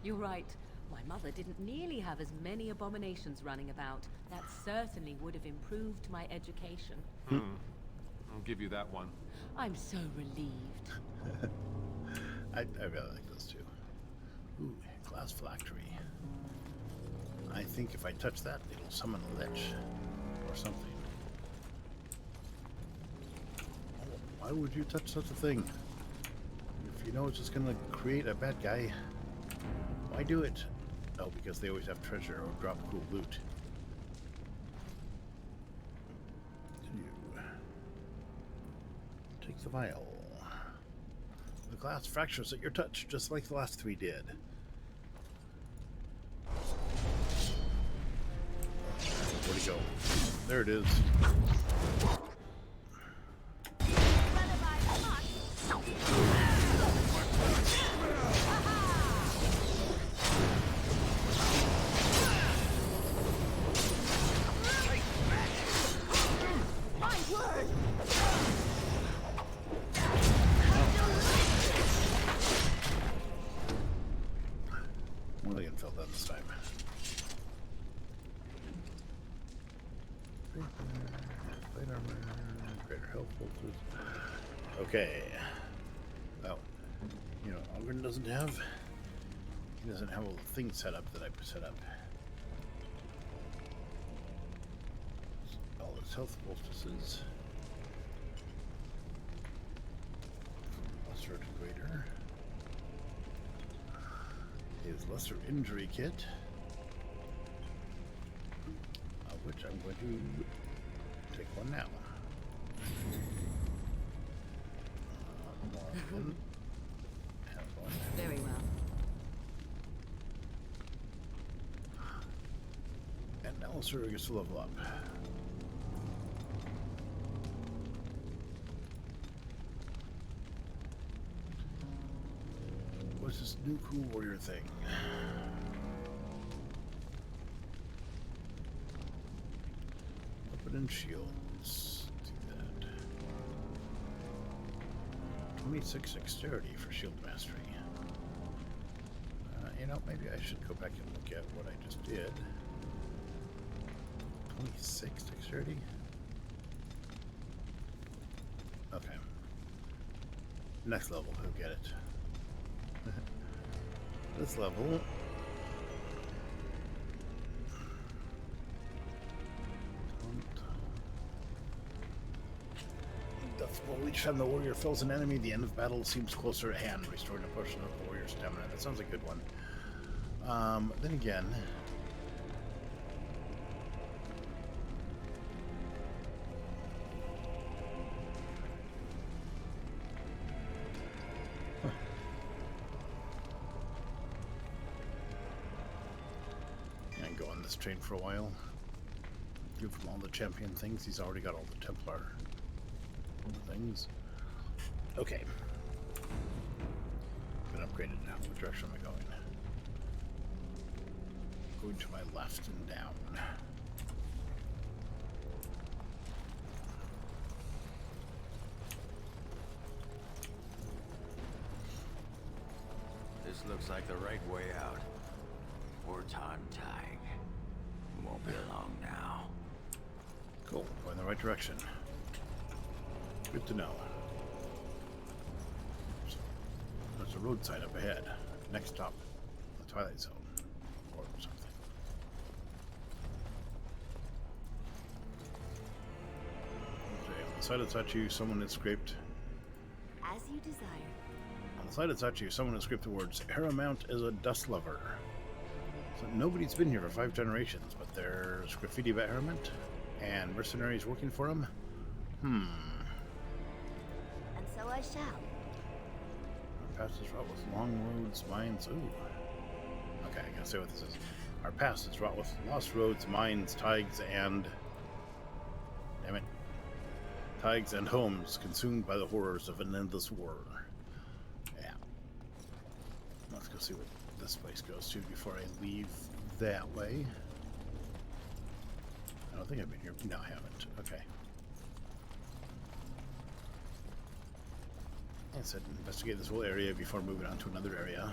Speaker 13: You're right. My mother didn't nearly have as many abominations running about. That certainly would have improved my education.
Speaker 14: I'll give you that one.
Speaker 13: I'm so relieved.
Speaker 1: I really like those two. Ooh, glass phylactery. I think if I touch that, it'll summon a lich or something. Oh, why would you touch such a thing? If you know it's just gonna create a bad guy, why do it? Oh, because they always have treasure or drop cool loot. Take the vial. The glass fractures at your touch, just like the last three did. Where'd he go? There it is. William fell down this time. Plate armor, greater health voltage. Okay. Well, Ogren doesn't have. He doesn't have all the things set up that I set up. All his health poultices. Lesser to greater. His lesser injury kit, of which I'm going to take one now.
Speaker 3: Very well.
Speaker 1: And now Sir gets to level up. What's this new cool warrior thing? Weapon and shields. Do that. 26 dexterity for shield mastery. You know, maybe I should go back and look at what I just did. 26 dexterity? Okay. Next level, he'll get it. This level. Each time the warrior fills an enemy, the end of battle seems closer at hand, restoring a portion of the warrior's stamina. That sounds like a good one. Then again, and go on this train for a while. Give him all the champion things. He's already got all the Templar things. Okay. Been upgraded now. What direction am I going? Going to my left and down.
Speaker 11: This looks like the right way out. Wartime Tig. Won't be long now.
Speaker 1: Cool. Going in the right direction. Good to know. There's a road sign up ahead. Next stop, the Twilight Zone. Or something. Okay, on the side of Tachi, someone has scraped.
Speaker 4: As you desire.
Speaker 1: On the side of Tachi, someone has scraped the words, Haramount is a dust lover. So nobody's been here for 5 generations, but there's graffiti about Haramount and mercenaries working for him.
Speaker 4: And so I shall.
Speaker 1: Our past is wrought with long roads, mines. Ooh. Okay, I gotta say what this is. Our past is wrought with lost roads, mines, tides, and. Damn it. Tides and homes consumed by the horrors of an endless war. Yeah. Let's go see what this place goes to before I leave that way. I don't think I've been here. No, I haven't. Okay. I said investigate this whole area before moving on to another area.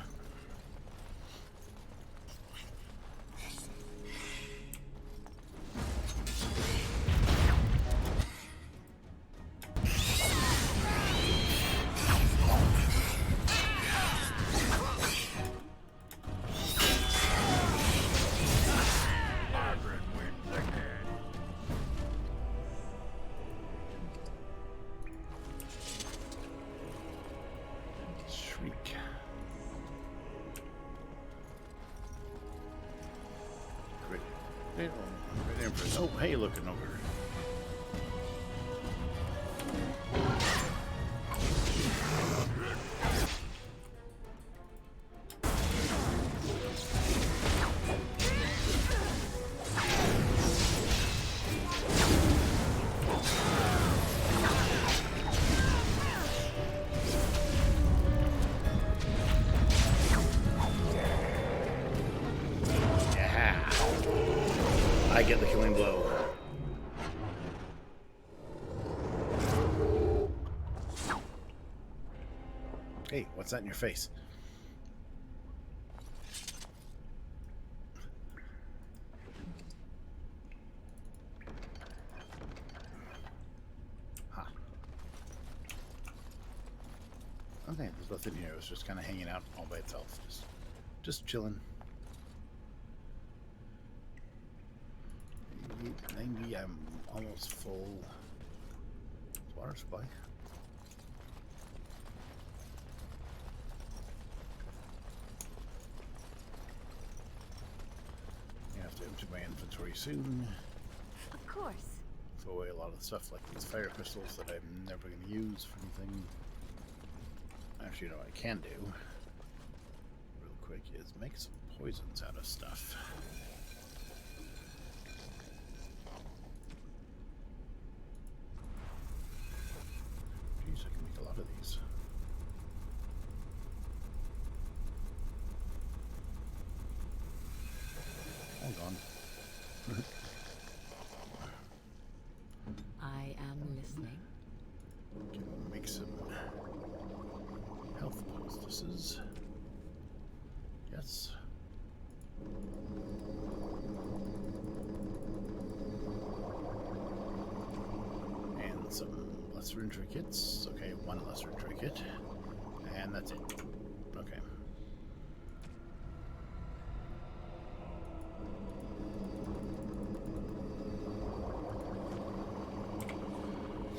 Speaker 1: Oh, hey, looking over. I get the killing blow. Hey, what's that in your face? Huh. Okay, there's nothing here. It was just kind of hanging out all by itself. Just chilling. 90, I'm almost full. Water supply. empty my inventory soon.
Speaker 4: Of course.
Speaker 1: Throw away a lot of stuff like these fire crystals that I'm never going to use for anything. Actually, you know what I can do real quick is make some poisons out of stuff. Jeez, I can make a lot of these. Hold on.
Speaker 13: I am listening.
Speaker 1: Can make some health poultices. Yes. And some lesser trinkets. Okay, one lesser trinket. And that's it. Okay.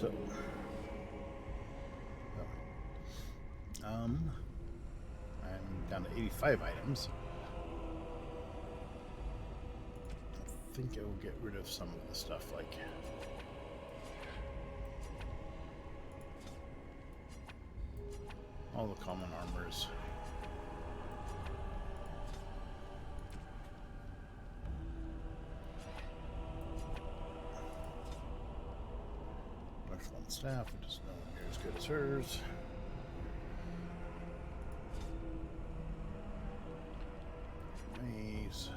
Speaker 1: So, I'm down to 85 items. I think I will get rid of some of the stuff like all the common armors. One staff, which is nowhere near as good as hers. Maze.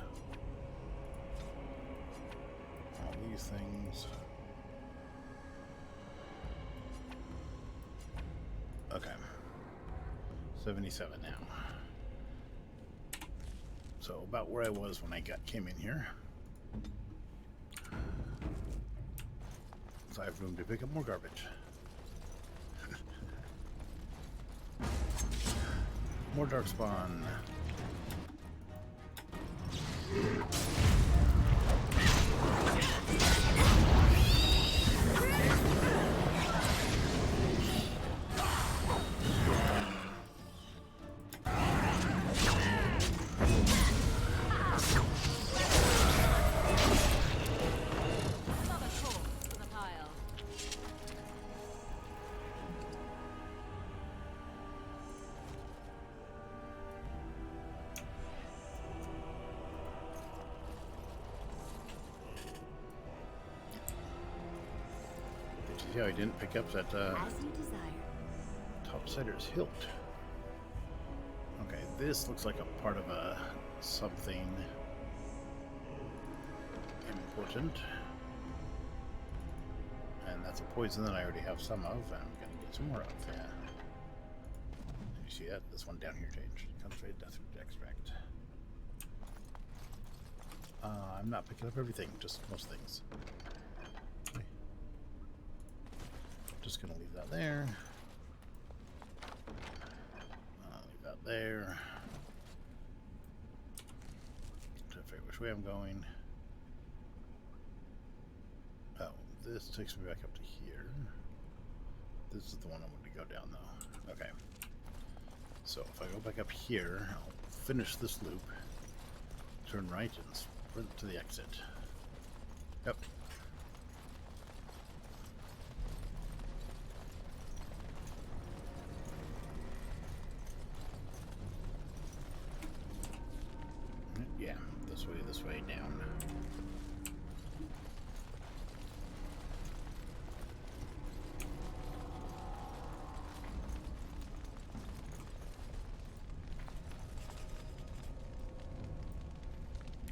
Speaker 1: All these things. Okay. 77 now. So about where I was when I came in here. So I have room to pick up more garbage. More darkspawn. Yeah, I didn't pick up that Topsider's hilt. Okay, this looks like a part of a something important. And that's a poison that I already have some of. I'm gonna get some more of, yeah. You see that? This one down here changed. Concentrated death root extract. I'm not picking up everything, just most things. Just gonna leave that there. Leave that there. Trying to figure which way I'm going. Oh, this takes me back up to here. This is the one I want to go down though. Okay. So if I go back up here, I'll finish this loop, turn right and sprint to the exit. Yep. Yeah, this way down.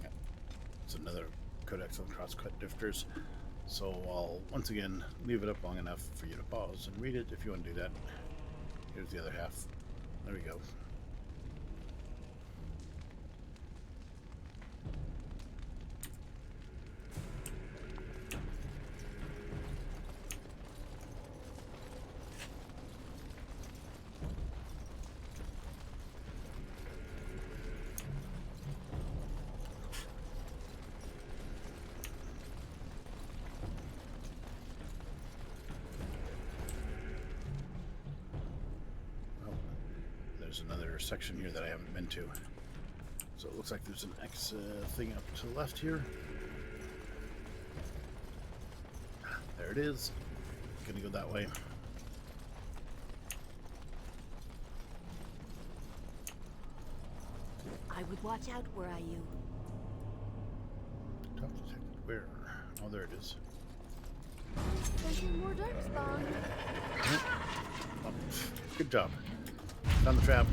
Speaker 1: Yeah. It's another Codex on Crosscut Drifters. So I'll once again leave it up long enough for you to pause and read it if you want to do that. Here's the other half. There we go. There's another section here that I haven't been to. So it looks like there's an X thing up to the left here. There it is. Gonna go that way.
Speaker 5: I would watch out, were I you.
Speaker 1: Top detected. Where? Oh, there it is.
Speaker 5: More darkspawn.
Speaker 1: Oh, good job. Found the trap.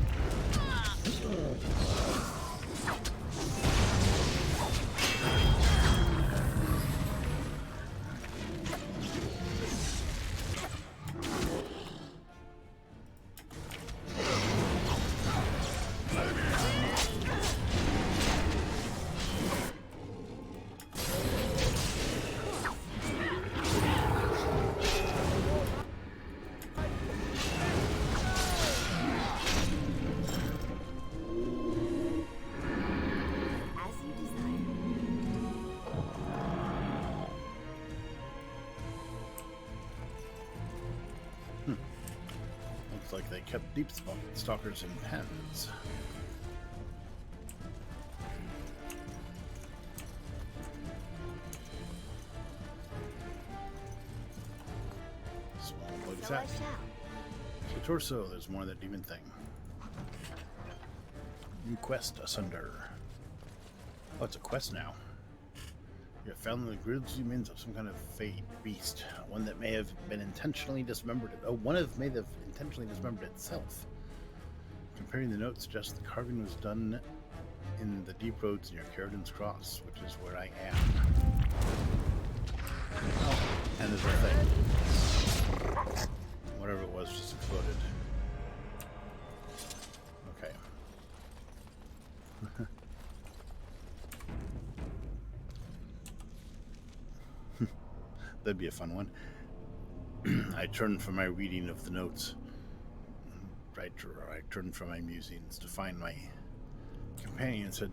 Speaker 1: Looks like they kept deep stalkers in pens. Small bug sack. The torso, there's more of that demon thing. New quest asunder. Oh, it's a quest now. You have found the grisly remains of some kind of fade beast, one that may have been intentionally dismembered. Oh, may have intentionally dismembered itself. Comparing the notes suggests the carving was done in the deep roads near Carradon's Cross, which is where I am. Oh, and there's a thing. Whatever it was just exploded. Okay. That'd be a fun one. I turned from my reading of the notes. I turned from my musings to find my companions had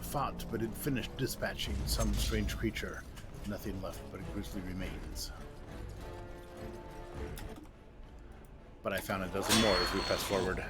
Speaker 1: fought, but had finished dispatching some strange creature. Nothing left but grisly remains. But I found a dozen more as we press forward.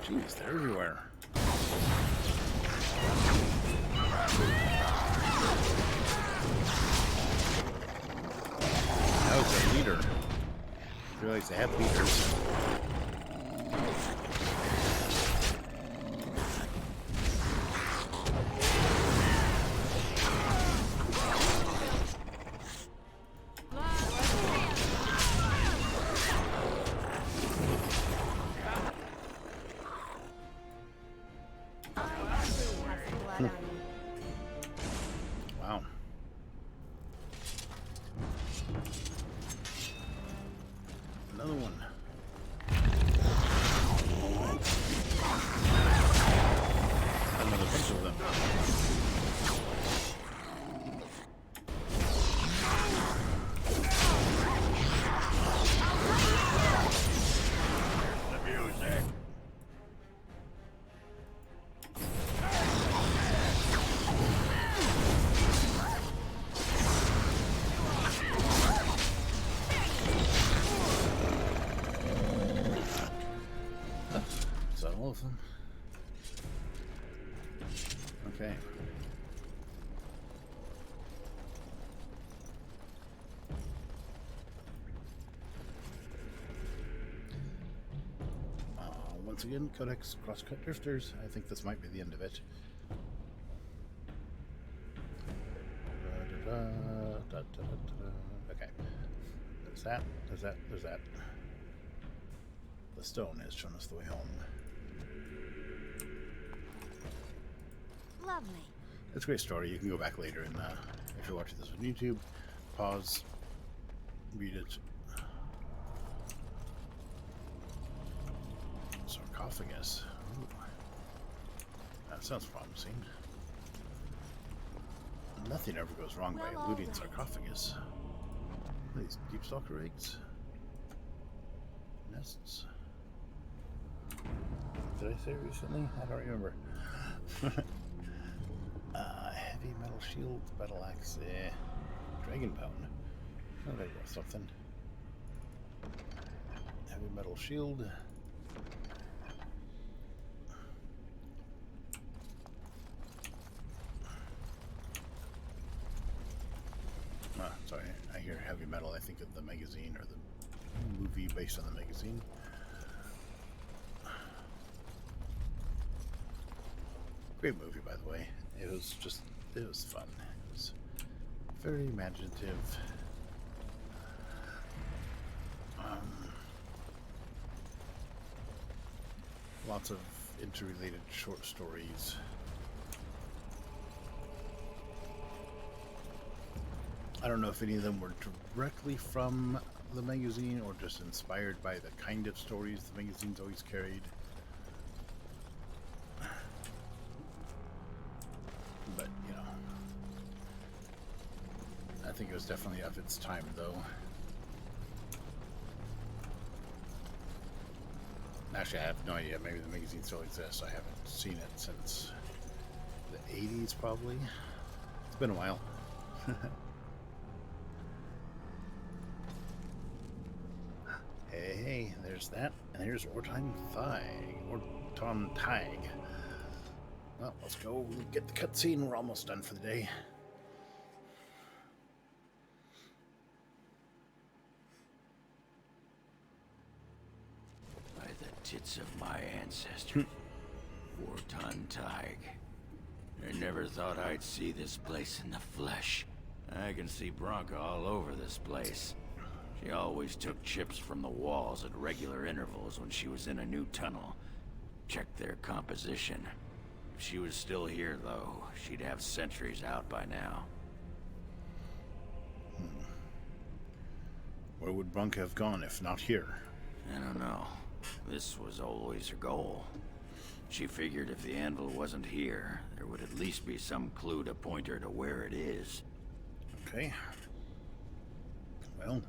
Speaker 1: Jeez, they're everywhere. That was a leader. I realize they have leaders. Wow. Another one. Another bunch of them. The music. Is that all of them? Okay. Once again, Codex Crosscut Drifters. I think this might be the end of it. Okay. There's that, there's that, there's that. The stone has shown us the way home.
Speaker 5: Lovely.
Speaker 1: It's a great story. You can go back later and if you're watching this on YouTube, pause, read it. Sarcophagus. Ooh. That sounds promising. Nothing ever goes wrong by looting sarcophagus. What are these deepstalker eggs? Nests? Did I say recently? I don't remember. Heavy metal shield, battle axe, dragon bone. Oh, there you go, something. Heavy metal shield. Sorry, I hear heavy metal. I think of the magazine or the movie based on the magazine. Great movie, by the way. It was fun. It was very imaginative. Lots of interrelated short stories. I don't know if any of them were directly from the magazine or just inspired by the kind of stories the magazine's always carried. But, you know, I think it was definitely of its time, though. Actually, I have no idea. Maybe the magazine still exists. I haven't seen it since the 80s, probably. It's been a while. Hey, there's that. And here's Orton Thaig. Well, let's go get the cutscene. We're almost done for the day.
Speaker 11: By the tits of my ancestors, Orton Thaig. I never thought I'd see this place in the flesh. I can see Branka all over this place. She always took chips from the walls at regular intervals when she was in a new tunnel. Checked their composition. If she was still here, though, she'd have sentries out by now.
Speaker 1: Where would Branka have gone if not here?
Speaker 11: I don't know. This was always her goal. She figured if the anvil wasn't here, there would at least be some clue to point her to where it is.
Speaker 1: Okay. Well,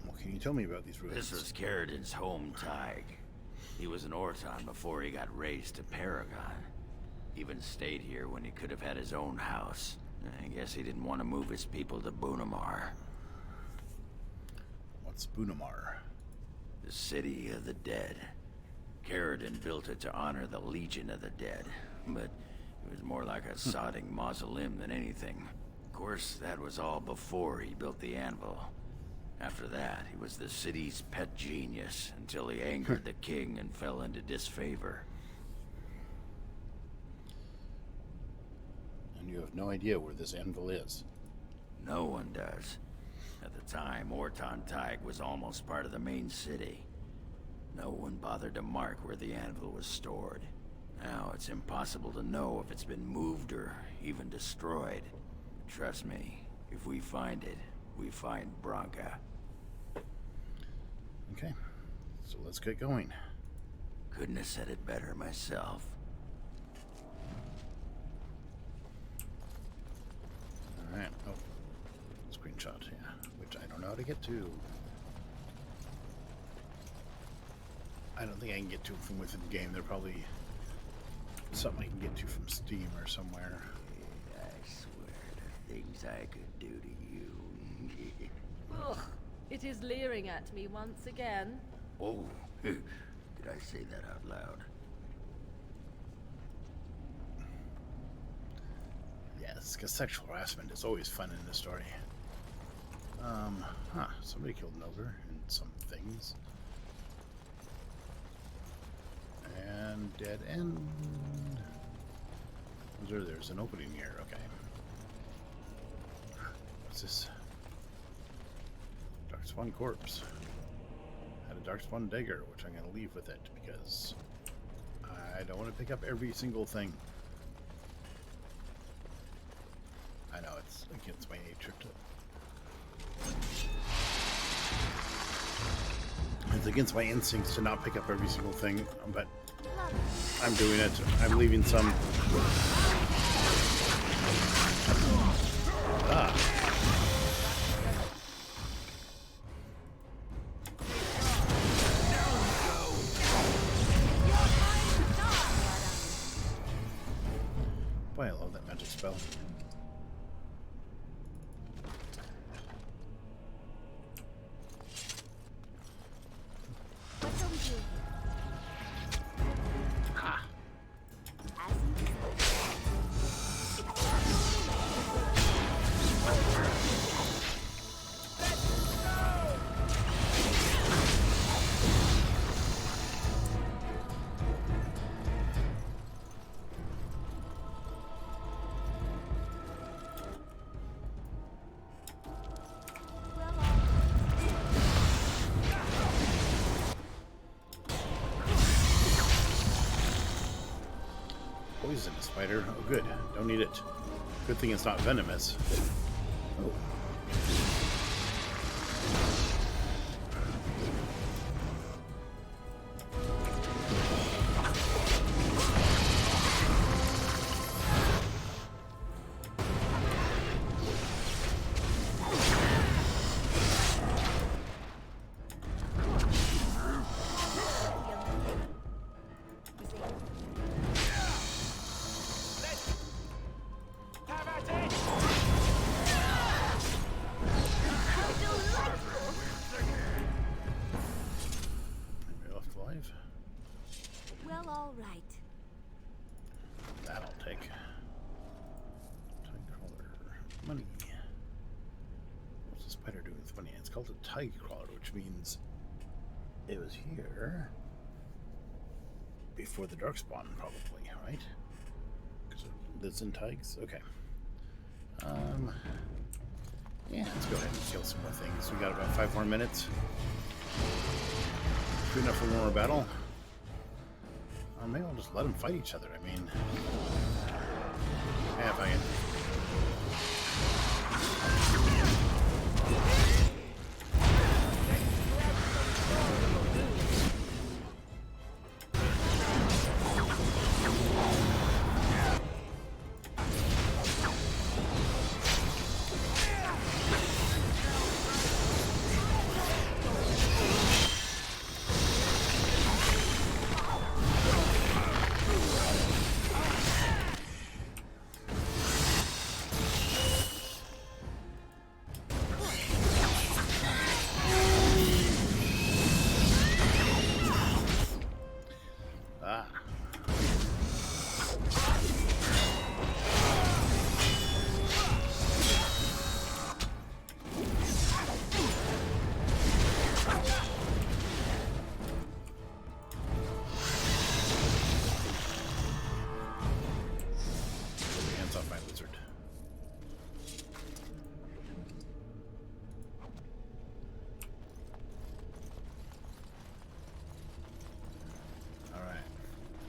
Speaker 1: what can you tell me about these ruins?
Speaker 11: This was Caridin's home, Tig. He was an Orton before he got raised to Paragon. Even stayed here when he could have had his own house. I guess he didn't want to move his people to Bunamar.
Speaker 1: What's Bunamar?
Speaker 11: The city of the dead. Caridin built it to honor the Legion of the Dead, but it was more like a sodding mausoleum than anything. Of course, that was all before he built the anvil. After that, he was the city's pet genius until he angered the king and fell into disfavor.
Speaker 1: And you have no idea where this anvil is?
Speaker 11: No one does. At the time, Orton Thaig was almost part of the main city. No one bothered to mark where the anvil was stored. Now it's impossible to know if it's been moved or even destroyed. Trust me, if we find it, we find Branka.
Speaker 1: Okay, so let's get going.
Speaker 11: Couldn't have said it better myself.
Speaker 1: Alright, oh, screenshot, yeah, which I don't know how to get to. I don't think I can get to it from within the game. They're probably something I can get to from Steam or somewhere.
Speaker 11: I swear the things I could do to you.
Speaker 13: Ugh, it is leering at me once again.
Speaker 11: Oh, did I say that out loud?
Speaker 1: Yes, because sexual harassment is always fun in this story. Somebody killed an ogre and some things. And dead end. There's an opening here, okay. What's this? Darkspawn corpse. Had a Darkspawn dagger, which I'm gonna leave with it because I don't want to pick up every single thing. I know it's against my nature to... It's against my instincts to not pick up every single thing, but I'm doing it. I'm leaving some... Ah. Boy, I love that magic spell. Poisonous spider. Oh, good. Don't need it. Good thing it's not venomous. Oh.
Speaker 4: All right.
Speaker 1: That I'll take. Tide crawler. Money. What's the spider doing with money? It's called a tide crawler, which means it was here before the darkspawn, probably, right? Because it lives in tides? Okay. Yeah, let's go ahead and kill some more things. We got about 5 more minutes. Good enough for one more battle. Or maybe I'll just let them fight each other. I mean, yeah, if I can.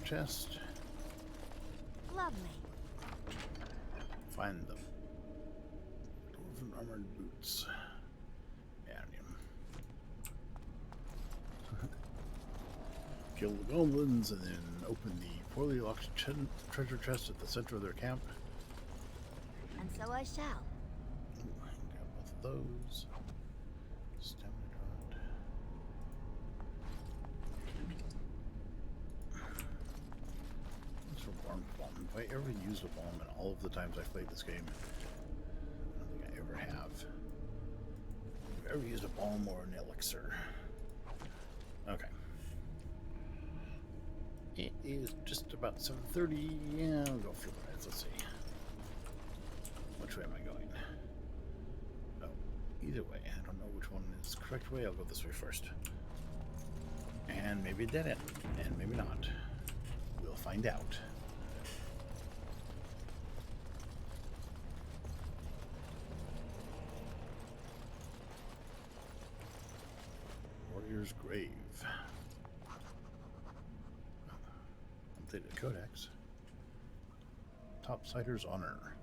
Speaker 1: Chest.
Speaker 4: Lovely.
Speaker 1: Find them. Dwarven armored boots. Anium. Kill the goblins and then open the poorly locked treasure chest at the center of their camp.
Speaker 4: And so I shall.
Speaker 1: Ooh, grab both of those. Stamina rod. Warm bomb. If I ever use a bomb in all of the times I've played this game, I don't think I ever have. I've ever used a bomb or an elixir. Okay. It is just about 7:30. Yeah, I'll go a few minutes. Let's see. Which way am I going? Oh, either way. I don't know which one is the correct way. I'll go this way first. And maybe a dead end. And maybe not. We'll find out. Warrior's Grave. Updated Codex. Topsider's Honor.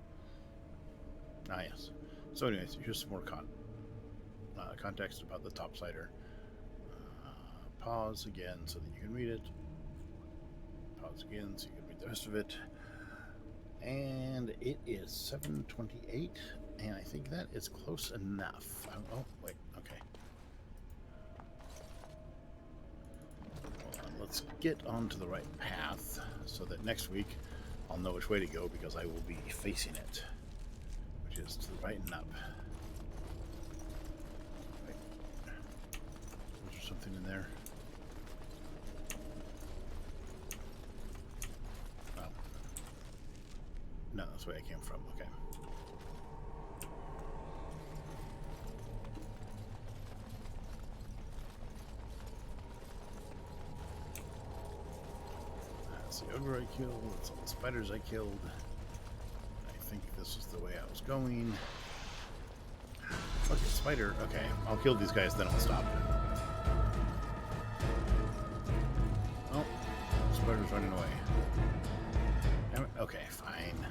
Speaker 1: Ah, yes. So anyways, here's some more context about the topsider. Pause again so that you can read it. Pause again so you can read the rest of it. And it is 7:28, and I think that is close enough. Oh, wait, okay. Hold on, let's get onto the right path so that next week I'll know which way to go because I will be facing it, which is to the right and up. Wait. Was there something in there? No, that's the way I came from. Okay. That's the ogre I killed. That's all the spiders I killed. I think this is the way I was going. Look, a spider. Okay, I'll kill these guys, then I'll stop. Oh, the spider's running away. Damn it. Okay, fine.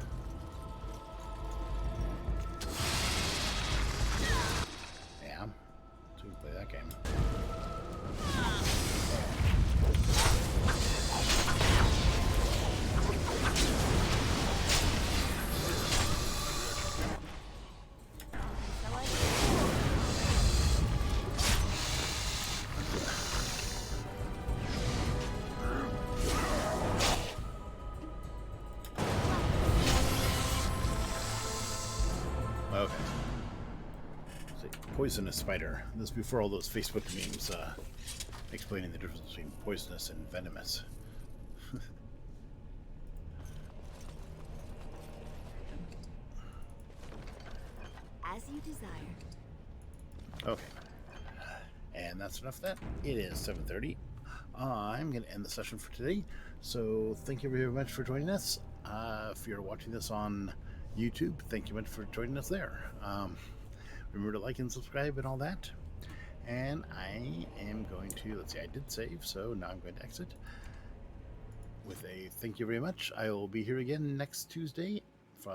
Speaker 1: Yeah, so we can play that game. Okay. So, poisonous spider. This is before all those Facebook memes explaining the difference between poisonous and venomous.
Speaker 4: As you desire.
Speaker 1: Okay. And that's enough of that. It is 7:30. I'm going to end the session for today. So thank you very much for joining us. If you're watching this on YouTube, thank you much for joining us there. Remember to like and subscribe and all that. And I am going to, let's see, I did save, so now I'm going to exit with a thank you very much. I will be here again next Tuesday